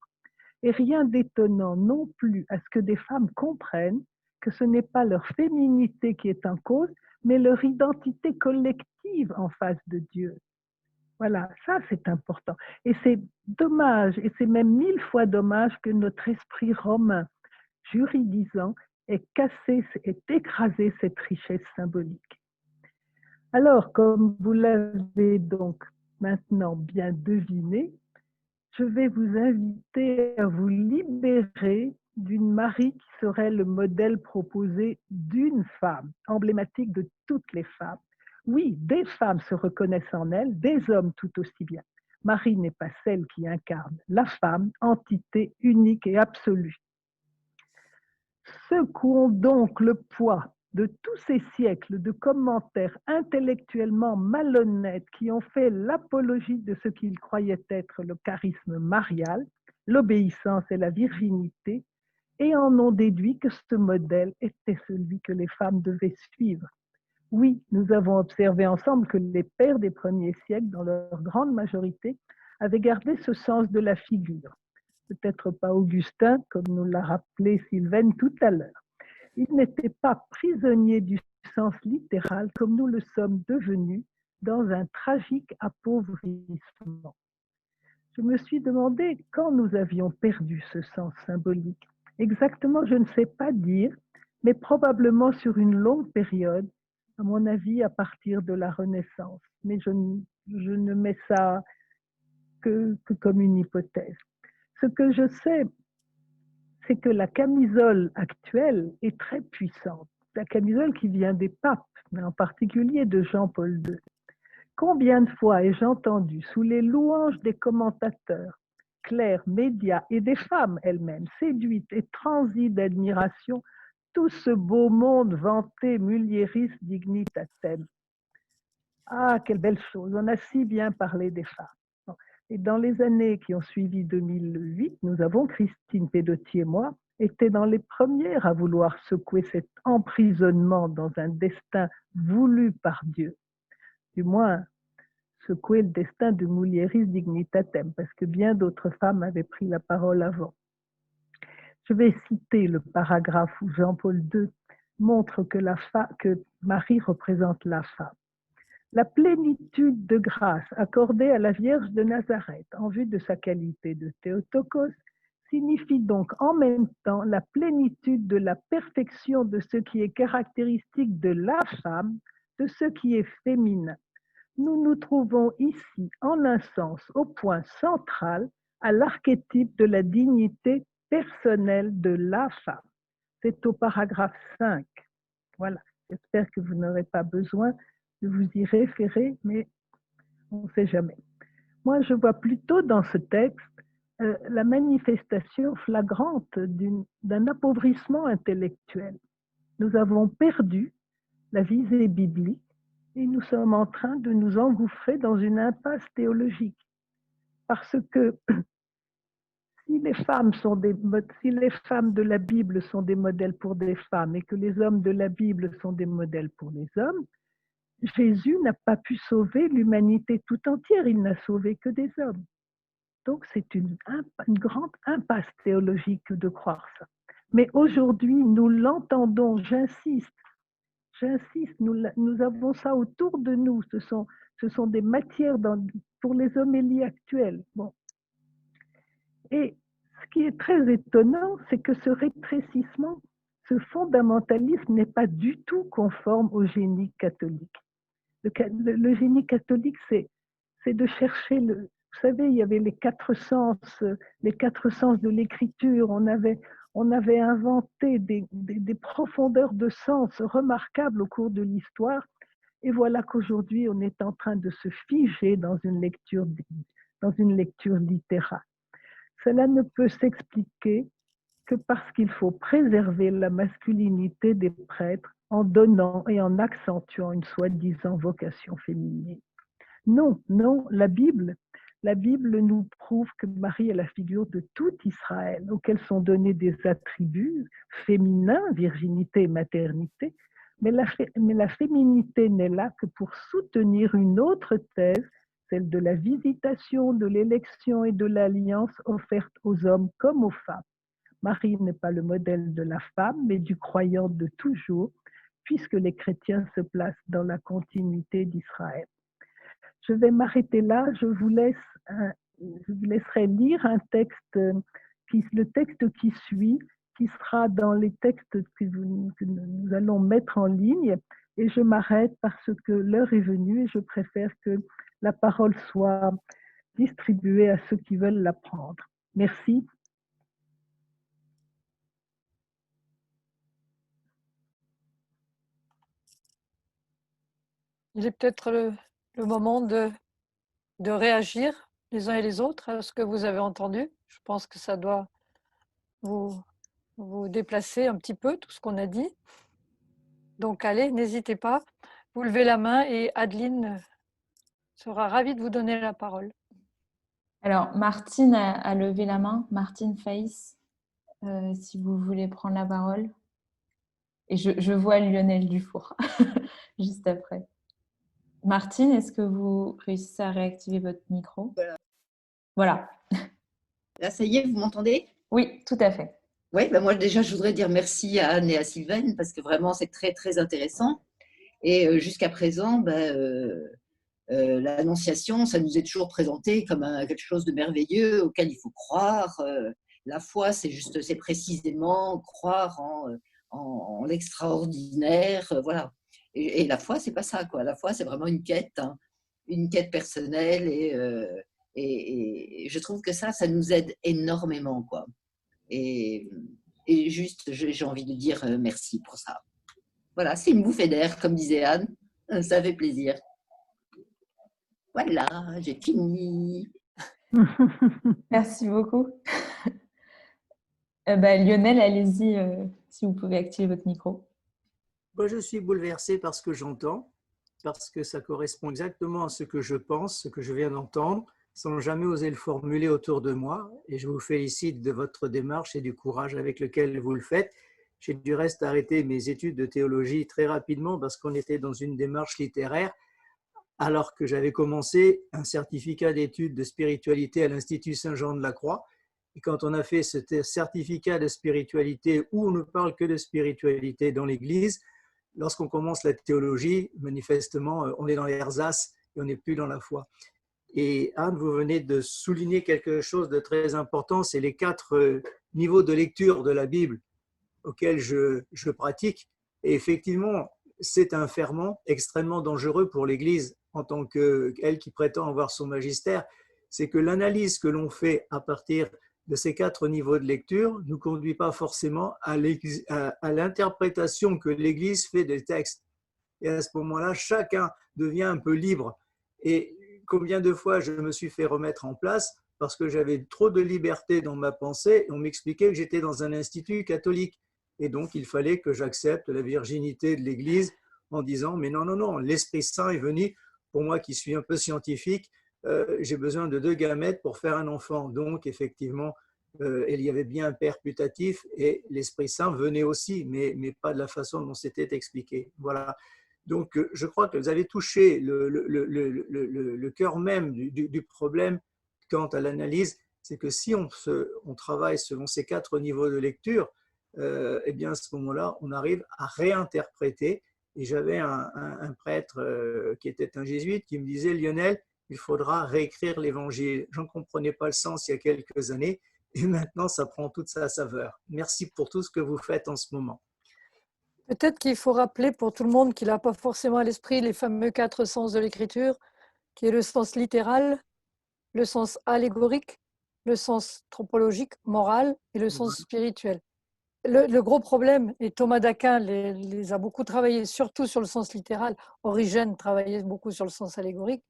Et rien d'étonnant non plus à ce que des femmes comprennent que ce n'est pas leur féminité qui est en cause, mais leur identité collective en face de Dieu. Voilà, ça c'est important. Et c'est dommage, et c'est même 1000 fois dommage que notre esprit romain juridisant ait cassé, ait écrasé cette richesse symbolique. Alors, comme vous l'avez donc maintenant bien deviné, je vais vous inviter à vous libérer d'une Marie qui serait le modèle proposé d'une femme, emblématique de toutes les femmes. Oui, des femmes se reconnaissent en elle, des hommes tout aussi bien. Marie n'est pas celle qui incarne la femme, entité unique et absolue. Secouons donc le poids de tous ces siècles de commentaires intellectuellement malhonnêtes qui ont fait l'apologie de ce qu'ils croyaient être le charisme marial, l'obéissance et la virginité, et en ont déduit que ce modèle était celui que les femmes devaient suivre. Oui, nous avons observé ensemble que les pères des premiers siècles, dans leur grande majorité, avaient gardé ce sens de la figure. Peut-être pas Augustin, comme nous l'a rappelé Sylvaine tout à l'heure. Il n'était pas prisonnier du sens littéral comme nous le sommes devenus dans un tragique appauvrissement. Je me suis demandé quand nous avions perdu ce sens symbolique. Exactement, je ne sais pas dire, mais probablement sur une longue période, à mon avis à partir de la Renaissance. Mais je ne mets ça que comme une hypothèse. Ce que je sais, c'est que la camisole actuelle est très puissante. La camisole qui vient des papes, mais en particulier de Jean-Paul II. Combien de fois ai-je entendu, sous les louanges des commentateurs, clercs, médias et des femmes elles-mêmes, séduites et transies d'admiration, tout ce beau monde vanté mulieris dignitatem. Ah, quelle belle chose, on a si bien parlé des femmes. Et dans les années qui ont suivi 2008, nous avons, Christine Pedotti et moi, été dans les premières à vouloir secouer cet emprisonnement dans un destin voulu par Dieu. Du moins, secouer le destin de mulieris dignitatem, parce que bien d'autres femmes avaient pris la parole avant. Je vais citer le paragraphe où Jean-Paul II montre que Marie représente la femme. La plénitude de grâce accordée à la Vierge de Nazareth en vue de sa qualité de Théotokos signifie donc en même temps la plénitude de la perfection de ce qui est caractéristique de la femme, de ce qui est féminin. Nous nous trouvons ici, en un sens, au point central, à l'archétype de la dignité personnelle de la femme. C'est au paragraphe 5. Voilà, j'espère que vous n'aurez pas besoin de vous y référer, mais on ne sait jamais. Moi, je vois plutôt dans ce texte la manifestation flagrante d'un appauvrissement intellectuel. Nous avons perdu la visée biblique et nous sommes en train de nous engouffrer dans une impasse théologique. Parce que si les femmes de la Bible sont des modèles pour des femmes et que les hommes de la Bible sont des modèles pour les hommes, Jésus n'a pas pu sauver l'humanité tout entière, il n'a sauvé que des hommes. Donc c'est une grande impasse théologique de croire ça. Mais aujourd'hui, nous l'entendons, j'insiste, j'insiste, nous avons ça autour de nous. Ce sont des matières pour les homélies actuelles. Bon. Et ce qui est très étonnant, c'est que ce rétrécissement, ce fondamentalisme n'est pas du tout conforme au génie catholique. Le génie catholique, c'est de chercher vous savez, il y avait les quatre sens de l'écriture. On avait inventé des profondeurs de sens remarquables au cours de l'histoire. Et voilà qu'aujourd'hui, on est en train de se figer dans une lecture littérale. Cela ne peut s'expliquer que parce qu'il faut préserver la masculinité des prêtres en donnant et en accentuant une soi-disant vocation féminine. Non, non, la Bible nous prouve que Marie est la figure de tout Israël, auquel sont donnés des attributs féminins, virginité et maternité, mais la féminité n'est là que pour soutenir une autre thèse, celle de la visitation, de l'élection et de l'alliance offerte aux hommes comme aux femmes. Marie n'est pas le modèle de la femme, mais du croyant de toujours, puisque les chrétiens se placent dans la continuité d'Israël. Je vais m'arrêter là. Je vous laisserai lire un texte, le texte qui suit, qui sera dans les textes que nous allons mettre en ligne. Et je m'arrête parce que l'heure est venue et je préfère que la parole soit distribuée à ceux qui veulent la prendre. Merci. Il est peut-être le moment de réagir les uns et les autres à ce que vous avez entendu. Je pense que ça doit vous déplacer un petit peu, tout ce qu'on a dit. Donc allez, n'hésitez pas, vous levez la main et Adeline sera ravie de vous donner la parole. Alors, Martine a levé la main, Martine Faïs, si vous voulez prendre la parole. Et je vois Lionel Dufour juste après. Martine, est-ce que vous réussissez à réactiver votre micro? Voilà. Là, ça y est, vous m'entendez? Oui, tout à fait. Oui, ben moi déjà, je voudrais dire merci à Anne et à Sylvaine parce que vraiment, c'est très, très intéressant. Et jusqu'à présent, l'Annonciation, ça nous est toujours présenté comme quelque chose de merveilleux auquel il faut croire. La foi, c'est précisément croire en l'extraordinaire. Voilà. Et la foi, c'est pas ça, quoi. La foi, c'est vraiment une quête personnelle et je trouve que ça nous aide énormément, quoi. Et juste, j'ai envie de dire merci pour ça. Voilà, c'est une bouffée d'air, comme disait Anne. Ça fait plaisir. Voilà, j'ai fini. Merci beaucoup. Lionel, allez-y, si vous pouvez activer votre micro. Moi, je suis bouleversé par ce que j'entends, parce que ça correspond exactement à ce que je pense, ce que je viens d'entendre, sans jamais oser le formuler autour de moi. Et je vous félicite de votre démarche et du courage avec lequel vous le faites. J'ai du reste arrêté mes études de théologie très rapidement parce qu'on était dans une démarche littéraire, alors que j'avais commencé un certificat d'études de spiritualité à l'Institut Saint-Jean de la Croix. Et quand on a fait ce certificat de spiritualité où on ne parle que de spiritualité dans l'Église, lorsqu'on commence la théologie, manifestement, on est dans l'ersatz et on n'est plus dans la foi. Et Anne, vous venez de souligner quelque chose de très important, c'est les 4 niveaux de lecture de la Bible auxquels je pratique. Et effectivement, c'est un ferment extrêmement dangereux pour l'Église en tant qu'elle qui prétend avoir son magistère. C'est que l'analyse que l'on fait à partir de ces 4 niveaux de lecture ne conduit pas forcément à l'interprétation que l'Église fait des textes. Et à ce moment-là, chacun devient un peu libre. Et combien de fois je me suis fait remettre en place parce que j'avais trop de liberté dans ma pensée et on m'expliquait que j'étais dans un institut catholique. Et donc, il fallait que j'accepte la virginité de l'Église en disant « mais non, non, non, l'Esprit Saint est venu, pour moi qui suis un peu scientifique, j'ai besoin de 2 gamètes pour faire un enfant. » Donc, effectivement, il y avait bien un père putatif et l'Esprit Saint venait aussi, mais pas de la façon dont c'était expliqué. Voilà. Donc, je crois que vous avez touché le cœur même du problème quant à l'analyse, c'est que si on travaille selon ces 4 niveaux de lecture, eh bien à ce moment-là, on arrive à réinterpréter Et j'avais un prêtre qui était un jésuite qui me disait, Lionel, il faudra réécrire l'évangile. Je n'en comprenais pas le sens il y a quelques années et maintenant ça prend toute sa saveur. Merci pour tout ce que vous faites en ce moment. Peut-être qu'il faut rappeler pour tout le monde qu'il n'a pas forcément à l'esprit les fameux 4 sens de l'écriture, qui est le sens littéral, le sens allégorique, le sens anthropologique, moral et le sens spirituel. Le gros problème, et Thomas d'Aquin les a beaucoup travaillé, surtout sur le sens littéral, Origène travaillait beaucoup sur le sens allégorique.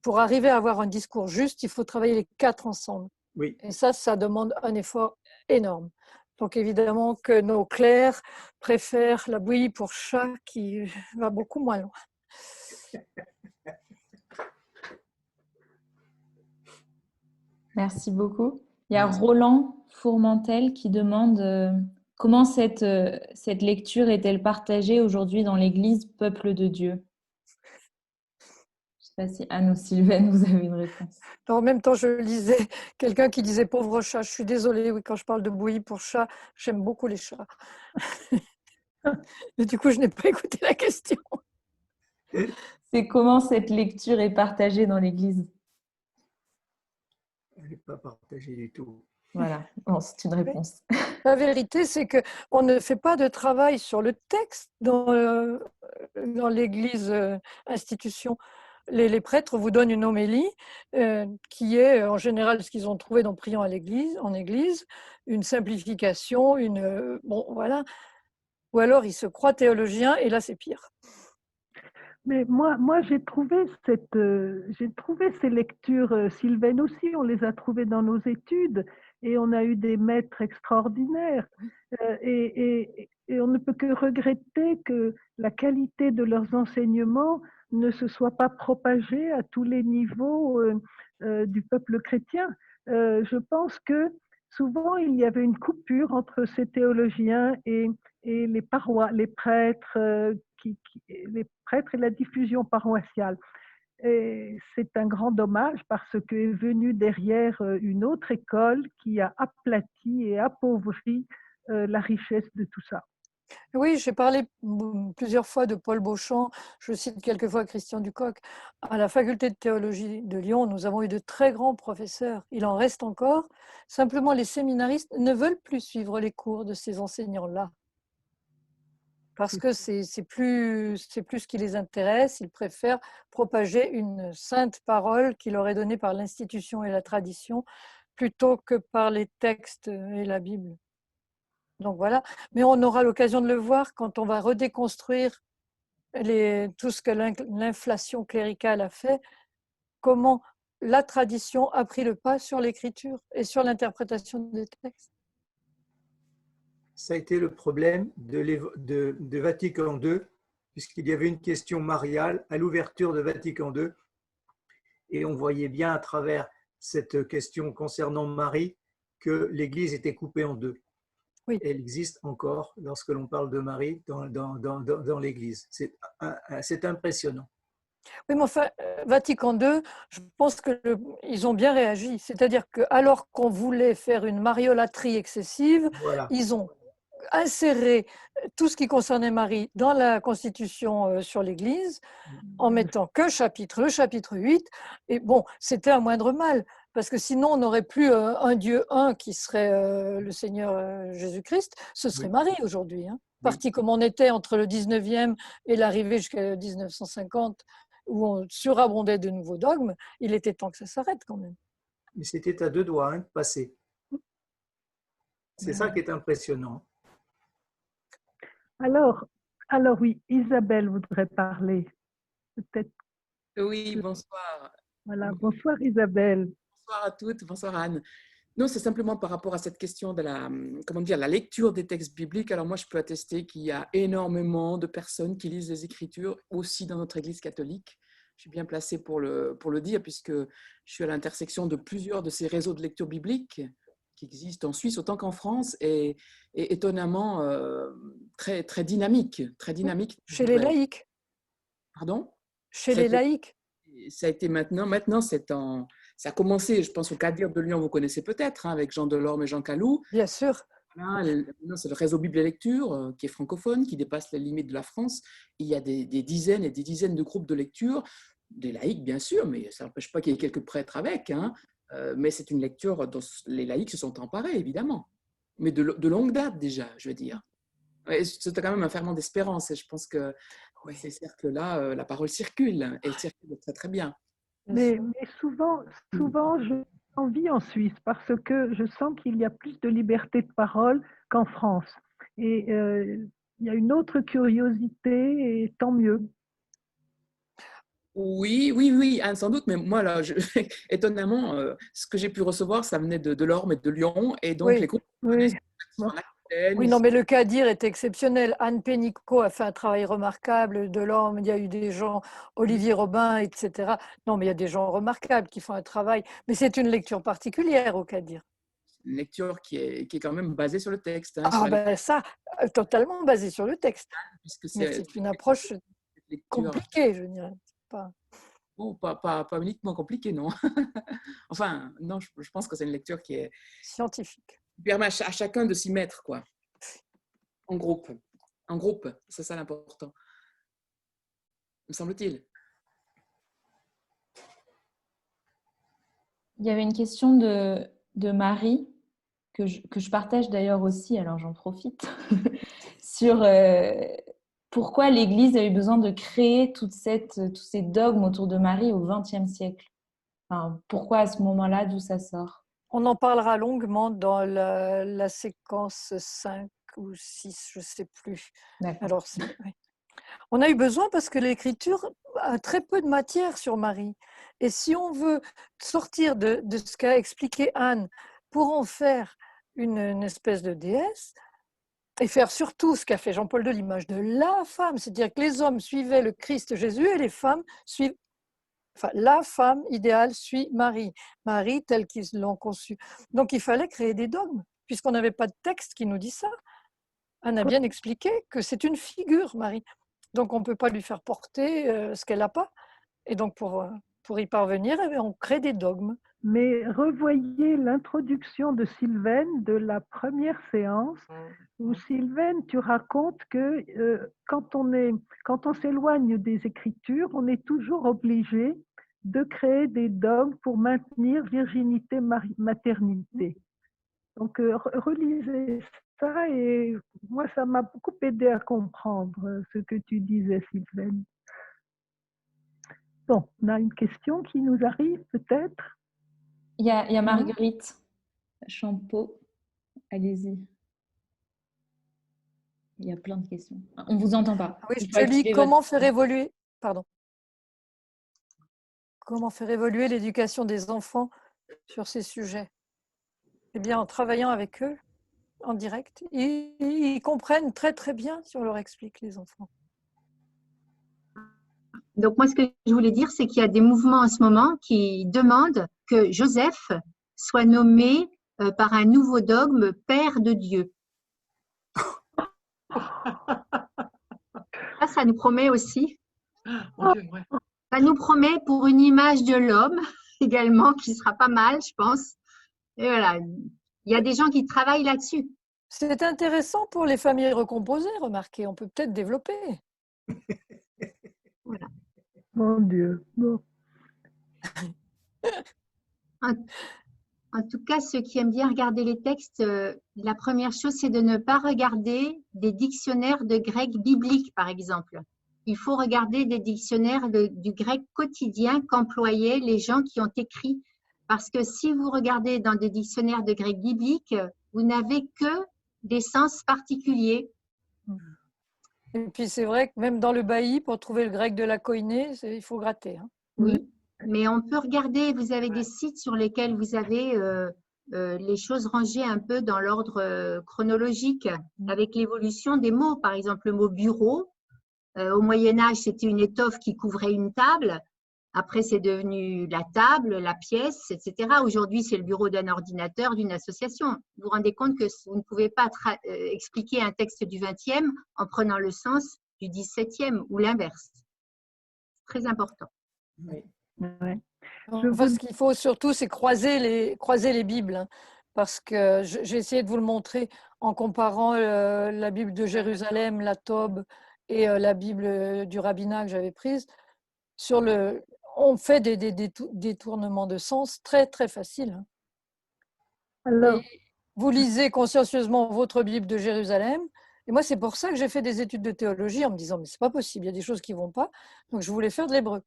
Pour arriver à avoir un discours juste, il faut travailler les 4 ensemble. Oui. Et ça demande un effort énorme. Donc évidemment que nos clercs préfèrent la bouillie pour chat qui va beaucoup moins loin. Merci beaucoup. Il y a Roland Fourmentel qui demande comment cette lecture est-elle partagée aujourd'hui dans l'Église Peuple de Dieu? Je ne sais pas si Anne ou Sylvaine, vous avez une réponse. En même temps, je lisais quelqu'un qui disait « pauvre chat ». Je suis désolée, oui, quand je parle de bouillie pour chat, j'aime beaucoup les chats. Mais du coup, je n'ai pas écouté la question. C'est comment cette lecture est partagée dans l'Église? Elle n'est pas partagée du tout. Voilà, bon, c'est une réponse. La vérité, c'est qu'on ne fait pas de travail sur le texte dans l'Église institution. Les prêtres vous donnent une homélie qui est en général ce qu'ils ont trouvé dans Prions à l'Église, en Église, une simplification, bon voilà. Ou alors ils se croient théologiens et là c'est pire. Mais moi j'ai trouvé ces lectures, Sylvaine aussi, on les a trouvées dans nos études et on a eu des maîtres extraordinaires. Et on ne peut que regretter que la qualité de leurs enseignements ne se soit pas propagée à tous les niveaux du peuple chrétien. Je pense que souvent il y avait une coupure entre ces théologiens et les parois, les prêtres, les prêtres et la diffusion paroissiale. Et c'est un grand dommage parce qu'est venue derrière une autre école qui a aplati et appauvri la richesse de tout ça. Oui, j'ai parlé plusieurs fois de Paul Beauchamp, je cite quelquefois Christian Ducoq. À la faculté de théologie de Lyon, nous avons eu de très grands professeurs. Il en reste encore. Simplement, les séminaristes ne veulent plus suivre les cours de ces enseignants-là. Parce que c'est plus ce qui les intéresse. Ils préfèrent propager une sainte parole qui leur est donnée par l'institution et la tradition plutôt que par les textes et la Bible. Donc voilà, mais on aura l'occasion de le voir quand on va redéconstruire tout ce que l'inflation cléricale a fait, comment la tradition a pris le pas sur l'écriture et sur l'interprétation des textes. Ça a été le problème de Vatican II, puisqu'il y avait une question mariale à l'ouverture de Vatican II, et on voyait bien à travers cette question concernant Marie que l'Église était coupée en deux. Oui. Elle existe encore lorsque l'on parle de Marie dans l'Église. C'est impressionnant. Oui, mais enfin, Vatican II, je pense qu'ils ont bien réagi. C'est-à-dire qu'alors qu'on voulait faire une mariolâtrie excessive, voilà, ils ont inséré tout ce qui concernait Marie dans la Constitution sur l'Église, en mettant le chapitre 8. Et bon, c'était un moindre mal. Parce que sinon, on n'aurait plus un Dieu un qui serait le Seigneur Jésus-Christ. Ce serait Marie aujourd'hui. Hein. Parti comme on était entre le 19e et l'arrivée jusqu'à 1950, où on surabondait de nouveaux dogmes, il était temps que ça s'arrête quand même. Mais c'était à deux doigts de passer. C'est ça qui est impressionnant. Alors oui, Isabelle voudrait parler. Peut-être. Oui, bonsoir. Voilà, bonsoir Isabelle. Bonsoir à toutes, bonsoir Anne. Non, c'est simplement par rapport à cette question de la lecture des textes bibliques. Alors moi, je peux attester qu'il y a énormément de personnes qui lisent les Écritures aussi dans notre Église catholique. Je suis bien placée pour le dire puisque je suis à l'intersection de plusieurs de ces réseaux de lecture biblique qui existent en Suisse autant qu'en France et étonnamment très, très dynamique. Chez les laïcs. Pardon ? Chez les laïcs. Ça a été maintenant ça a commencé, je pense, au Cadir de Lyon, vous connaissez peut-être, hein, avec Jean Delorme et Jean Calou. Bien sûr. Voilà, maintenant, c'est le réseau Bible et Lecture qui est francophone, qui dépasse les limites de la France. Il y a des dizaines et des dizaines de groupes de lecture, des laïcs bien sûr, mais ça n'empêche pas qu'il y ait quelques prêtres avec. Hein. Mais c'est une lecture dont les laïcs se sont emparés, évidemment. Mais de longue date déjà, je veux dire. Ouais, c'était quand même un ferment d'espérance et je pense que dans ces cercles-là, la parole circule et elle circule très très bien. Mais souvent, je envie en Suisse parce que je sens qu'il y a plus de liberté de parole qu'en France. Et il y a une autre curiosité et tant mieux. Oui, Anne, sans doute, mais moi, là, étonnamment, ce que j'ai pu recevoir, ça venait de l'Orme et de Lyon, et donc Oui, les groupes Oui, sont en Aquitaine, oui, non, mais le Cadir est exceptionnel. Anne Pénicaud a fait un travail remarquable de l'homme. Il y a eu des gens, Olivier Robin, etc. Non, mais il y a des gens remarquables qui font un travail. Mais c'est une lecture particulière au Cadir. une lecture qui est quand même basée sur le texte, hein, sur Ah la ben ça, totalement basé sur le texte. puisque Mais c'est une approche lecture, compliquée, je dirais. Pas... bon, pas uniquement compliquée, non. Enfin, non, je pense que c'est une lecture qui scientifique. permet à chacun de s'y mettre, quoi, en groupe. En groupe, c'est ça l'important, me semble-t-il. Il y avait une question de Marie, que je partage d'ailleurs aussi, alors j'en profite, sur pourquoi l'Église a eu besoin de créer tous ces dogmes autour de Marie au XXe siècle. Enfin, pourquoi à ce moment-là, d'où ça sort? On en parlera longuement dans la séquence 5 ou 6, je ne sais plus. Alors, oui. On a eu besoin parce que l'Écriture a très peu de matière sur Marie. Et si on veut sortir de ce qu'a expliqué Anne pour en faire une espèce de déesse, et faire surtout ce qu'a fait Jean-Paul II, l'image de la femme, c'est-à-dire que les hommes suivaient le Christ Jésus et les femmes suivent, enfin, la femme idéale suit Marie, Marie telle qu'ils l'ont conçue. Donc il fallait créer des dogmes, puisqu'on n'avait pas de texte qui nous dit ça. Anne a bien expliqué que c'est une figure, Marie. Donc on ne peut pas lui faire porter ce qu'elle n'a pas. Et donc pour y parvenir, on crée des dogmes. Mais revoyez l'introduction de Sylvaine de la première séance, où Sylvaine, tu racontes que quand on s'éloigne des Écritures, on est toujours obligé de créer des dogmes pour maintenir virginité, maternité. Donc relisez ça et moi, ça m'a beaucoup aidé à comprendre ce que tu disais, Sylvaine. Bon, on a une question qui nous arrive peut-être. Il y a Marguerite Champeau. Allez-y. Il y a plein de questions. On ne vous entend pas. Oui, je lis comment faire évoluer. Pardon. Comment faire évoluer l'éducation des enfants sur ces sujets? Eh bien, en travaillant avec eux en direct. Ils comprennent très très bien si on leur explique, les enfants. Donc moi, ce que je voulais dire, c'est qu'il y a des mouvements en ce moment qui demandent que Joseph soit nommé par un nouveau dogme Père de Dieu. Ça nous promet aussi. Ça nous promet pour une image de l'homme également, qui sera pas mal, je pense. Et voilà, il y a des gens qui travaillent là-dessus. C'est intéressant pour les familles recomposées, remarquez, on peut peut-être développer. Voilà. Mon Dieu. Bon. En tout cas, ceux qui aiment bien regarder les textes, la première chose, c'est de ne pas regarder des dictionnaires de grec biblique, par exemple. Il faut regarder des dictionnaires du grec quotidien qu'employaient les gens qui ont écrit. Parce que si vous regardez dans des dictionnaires de grec biblique, vous n'avez que des sens particuliers. Et puis c'est vrai que même dans le bailli, pour trouver le grec de la koiné, il faut gratter. Hein. Oui, mais on peut regarder, vous avez des sites sur lesquels vous avez les choses rangées un peu dans l'ordre chronologique, avec l'évolution des mots. Par exemple, le mot bureau, au Moyen-Âge, c'était une étoffe qui couvrait une table. Après, c'est devenu la table, la pièce, etc. Aujourd'hui, c'est le bureau d'un ordinateur, d'une association. Vous vous rendez compte que vous ne pouvez pas expliquer un texte du 20e en prenant le sens du 17e ou l'inverse. Très important. Oui. Ouais. Enfin, ce qu'il faut surtout, c'est croiser les Bibles. Hein, parce que j'ai essayé de vous le montrer en comparant la Bible de Jérusalem, la Tob, et la Bible du rabbinat que j'avais prise. On fait des détournements de sens très, très faciles. Hein. Alors, Vous lisez consciencieusement votre Bible de Jérusalem. Et moi, c'est pour ça que j'ai fait des études de théologie en me disant, mais c'est pas possible, il y a des choses qui vont pas. Donc, je voulais faire de l'hébreu.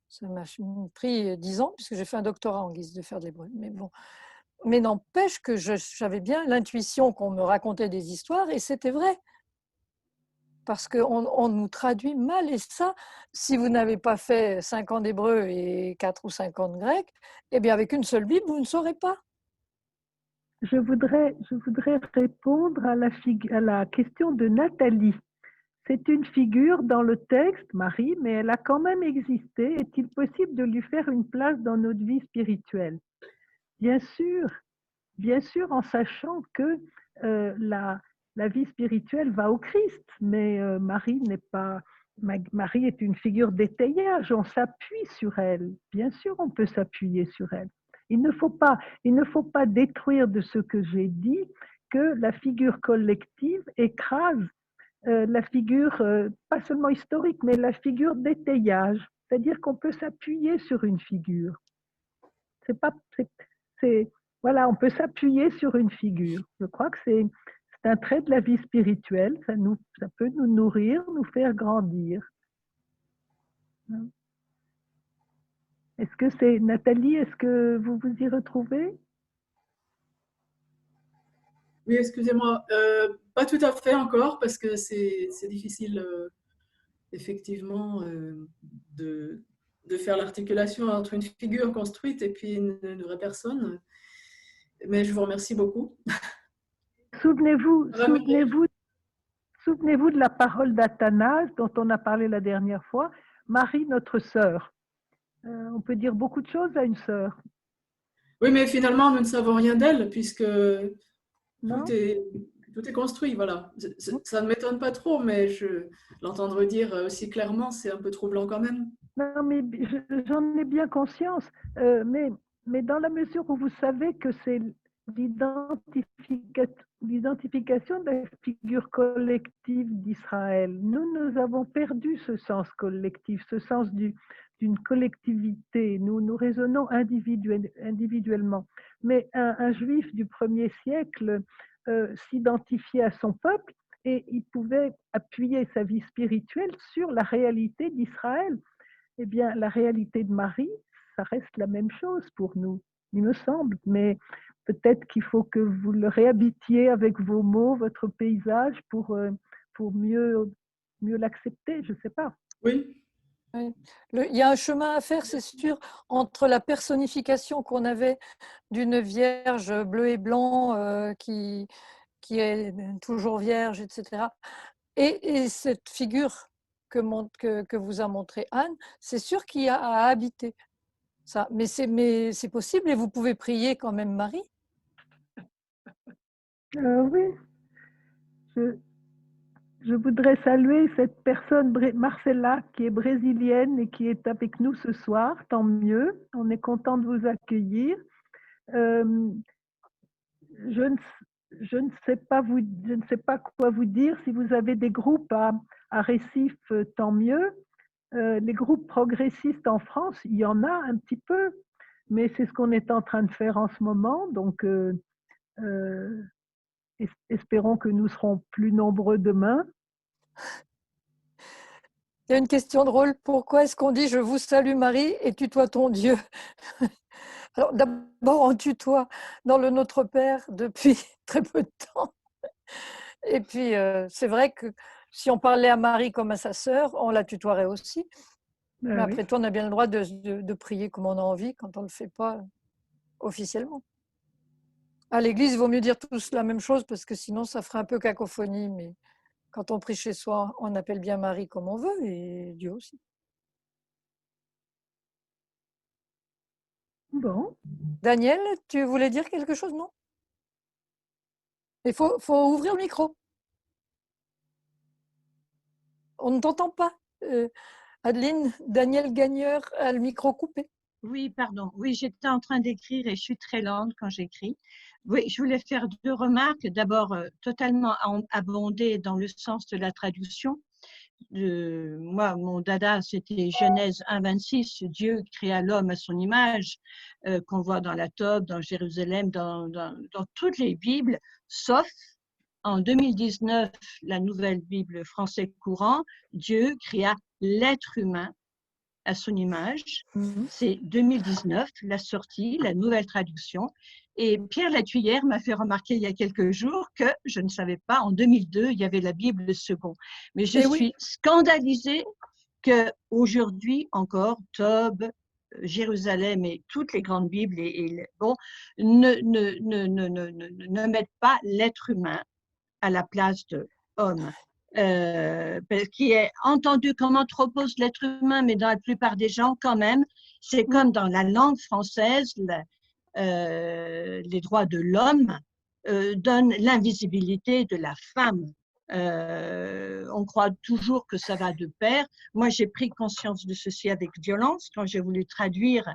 Ça m'a pris 10 ans, puisque j'ai fait un doctorat en guise de faire de l'hébreu. Mais bon. Mais n'empêche que j'avais bien l'intuition qu'on me racontait des histoires, et c'était vrai. Parce qu'on nous traduit mal. Et ça, si vous n'avez pas fait 5 ans d'hébreu et 4 ou 5 ans de grec, eh bien, avec une seule Bible, vous ne saurez pas. je voudrais répondre à la question de Nathalie. C'est une figure dans le texte, Marie, mais elle a quand même existé. Est-il possible de lui faire une place dans notre vie spirituelle? Bien sûr, en sachant que la vie spirituelle va au Christ, mais Marie est une figure d'étayage, on s'appuie sur elle. Bien sûr, on peut s'appuyer sur elle. Il ne faut pas détruire de ce que j'ai dit que la figure collective écrase la figure, pas seulement historique, mais la figure d'étayage. C'est-à-dire qu'on peut s'appuyer sur une figure. Voilà, on peut s'appuyer sur une figure. Je crois que c'est un trait de la vie spirituelle. Ça peut nous nourrir, nous faire grandir. Est-ce que c'est Nathalie, est-ce que vous vous y retrouvez? Oui, excusez-moi, pas tout à fait encore parce que c'est difficile effectivement de faire l'articulation entre une figure construite et puis une vraie personne. Mais je vous remercie beaucoup. Souvenez-vous de la parole d'Athanase dont on a parlé la dernière fois, Marie, notre sœur. On peut dire beaucoup de choses à une sœur. Oui, mais finalement, nous ne savons rien d'elle puisque Non? tout est construit. Voilà. Ça ne m'étonne pas trop, mais l'entendre dire aussi clairement, c'est un peu troublant quand même. Non, mais j'en ai bien conscience. Mais dans la mesure où vous savez que c'est l'identification de la figure collective d'Israël, nous avons perdu ce sens collectif, ce sens d'une collectivité. Nous raisonnons individuellement. Mais un juif du 1er siècle s'identifiait à son peuple et il pouvait appuyer sa vie spirituelle sur la réalité d'Israël. Eh bien, la réalité de Marie, ça reste la même chose pour nous, il me semble. Mais peut-être qu'il faut que vous le réhabitiez avec vos mots, votre paysage, pour mieux l'accepter, je ne sais pas. Oui. Oui. Il y a un chemin à faire, c'est sûr, entre la personnification qu'on avait d'une Vierge bleu et blanc qui est toujours vierge, etc. Et cette figure que vous a montrée Anne, c'est sûr qu'il y a à habiter ça. Mais c'est possible et vous pouvez prier quand même Marie. Oui, je voudrais saluer cette personne, Marcella, qui est brésilienne et qui est avec nous ce soir. Tant mieux, on est content de vous accueillir. Je ne sais pas quoi vous dire. Si vous avez des groupes à Récif, tant mieux. Les groupes progressistes en France, il y en a un petit peu, mais c'est ce qu'on est en train de faire en ce moment. Donc, espérons que nous serons plus nombreux demain. Il y a une question drôle. Pourquoi est-ce qu'on dit « Je vous salue Marie » et « Tutoie ton Dieu » Alors, d'abord, on tutoie dans le Notre Père depuis très peu de temps. Et puis, c'est vrai que si on parlait à Marie comme à sa sœur, on la tutoierait aussi. Mais après tout, on a bien le droit de prier comme on a envie quand on ne le fait pas officiellement. À l'église, il vaut mieux dire tous la même chose parce que sinon, ça ferait un peu cacophonie. Mais quand on prie chez soi, on appelle bien Marie comme on veut et Dieu aussi. Bon. Daniel, tu voulais dire quelque chose, non? Il faut ouvrir le micro. On ne t'entend pas. Adeline, Daniel Gagneur a le micro coupé. Oui, pardon. Oui, j'étais en train d'écrire et je suis très lente quand j'écris. Oui, je voulais faire deux remarques. D'abord, totalement abondé dans le sens de la traduction. Moi, mon dada, c'était Genèse 1,26. Dieu créa l'homme à son image, qu'on voit dans la Tob, dans Jérusalem, dans toutes les Bibles, sauf en 2019, la nouvelle Bible français courant, Dieu créa l'être humain à son image. C'est 2019, la sortie, la nouvelle traduction. Et Pierre Latuyère m'a fait remarquer il y a quelques jours que je ne savais pas, en 2002, il y avait la Bible second. Mais je suis scandalisée qu'aujourd'hui encore, Tob, Jérusalem et toutes les grandes Bibles ne mettent pas l'être humain à la place de homme. Qui est entendu comme anthropos l'être humain, mais dans la plupart des gens, quand même, c'est comme dans la langue française, les droits de l'homme donnent l'invisibilité de la femme. On croit toujours que ça va de pair. Moi, j'ai pris conscience de ceci avec violence quand j'ai voulu traduire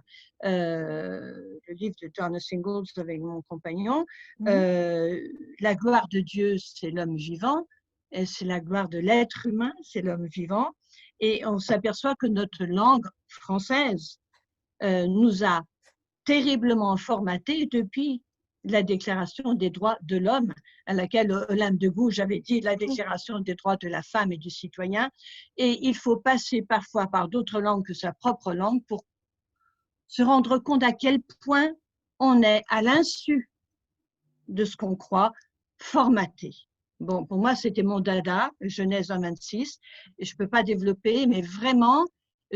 le livre de Donna Ingalls avec mon compagnon. La gloire de Dieu, c'est l'homme vivant. C'est la gloire de l'être humain, c'est l'homme vivant. Et on s'aperçoit que notre langue française nous a terriblement formatés depuis la Déclaration des droits de l'homme, à laquelle Olympe de Gouges avait dit la Déclaration des droits de la femme et du citoyen. Et il faut passer parfois par d'autres langues que sa propre langue pour se rendre compte à quel point on est, à l'insu de ce qu'on croit, formaté. Bon, pour moi, c'était mon dada, Genèse 1,26, et je ne peux pas développer, mais vraiment,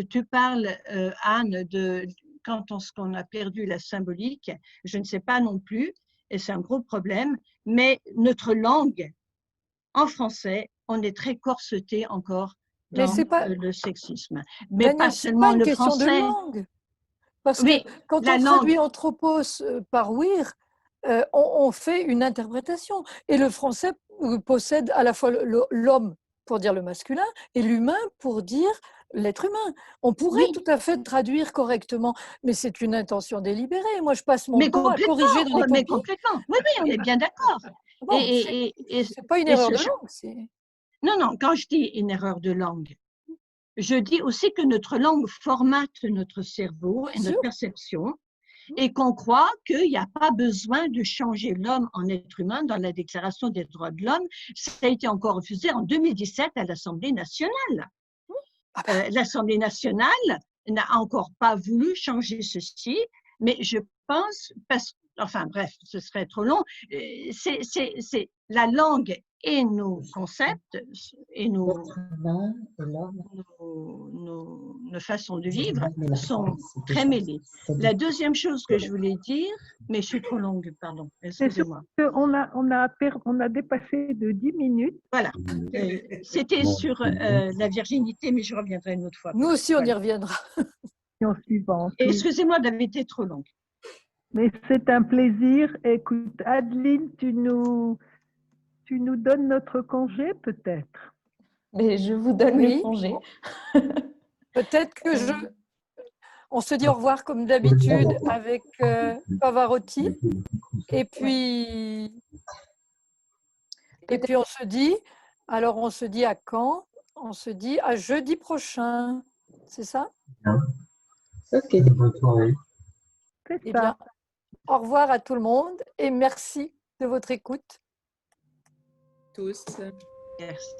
tu parles, Anne, de quand on a perdu la symbolique, je ne sais pas non plus, et c'est un gros problème, mais notre langue, en français, on est très corseté encore dans le sexisme. Mais Daniel, pas c'est seulement pas une le question de français. langue. Parce Oui, que quand la on langue. traduit anthropos par wir, on fait une interprétation. Et le français possède à la fois l'homme pour dire le masculin et l'humain pour dire l'être humain. On pourrait tout à fait traduire correctement, mais c'est une intention délibérée. Moi, je passe mon temps à corriger dans les copies. Mais complètement. Oui, oui, on est bien d'accord. Bon, c'est pas une erreur de langue. Non, non, quand je dis une erreur de langue, je dis aussi que notre langue formate notre cerveau et notre perception et qu'on croit qu'il n'y a pas besoin de changer l'homme en être humain dans la Déclaration des droits de l'homme. Ça a été encore refusé en 2017 à l'Assemblée nationale. L'Assemblée nationale n'a encore pas voulu changer ceci, mais je pense, enfin bref, ce serait trop long, c'est la langue et nos concepts et nos façons de vivre sont très mêlées. La deuxième chose que je voulais dire, mais je suis trop longue, pardon, excusez-moi. On a dépassé de 10 minutes. Voilà, c'était sur la virginité, mais je reviendrai une autre fois. Nous aussi, on y reviendra. Suivante. Excusez-moi d'avoir été trop longue. Mais c'est un plaisir. Écoute, Adeline, tu nous donnes notre congé peut-être? Mais je vous donne le congé. Peut-être que on se dit au revoir comme d'habitude avec Pavarotti. Et puis on se dit, on se dit à quand? On se dit à jeudi prochain. C'est ça? Ok, bonne soirée. Eh bien, au revoir à tout le monde et merci de votre écoute. Tous. Merci.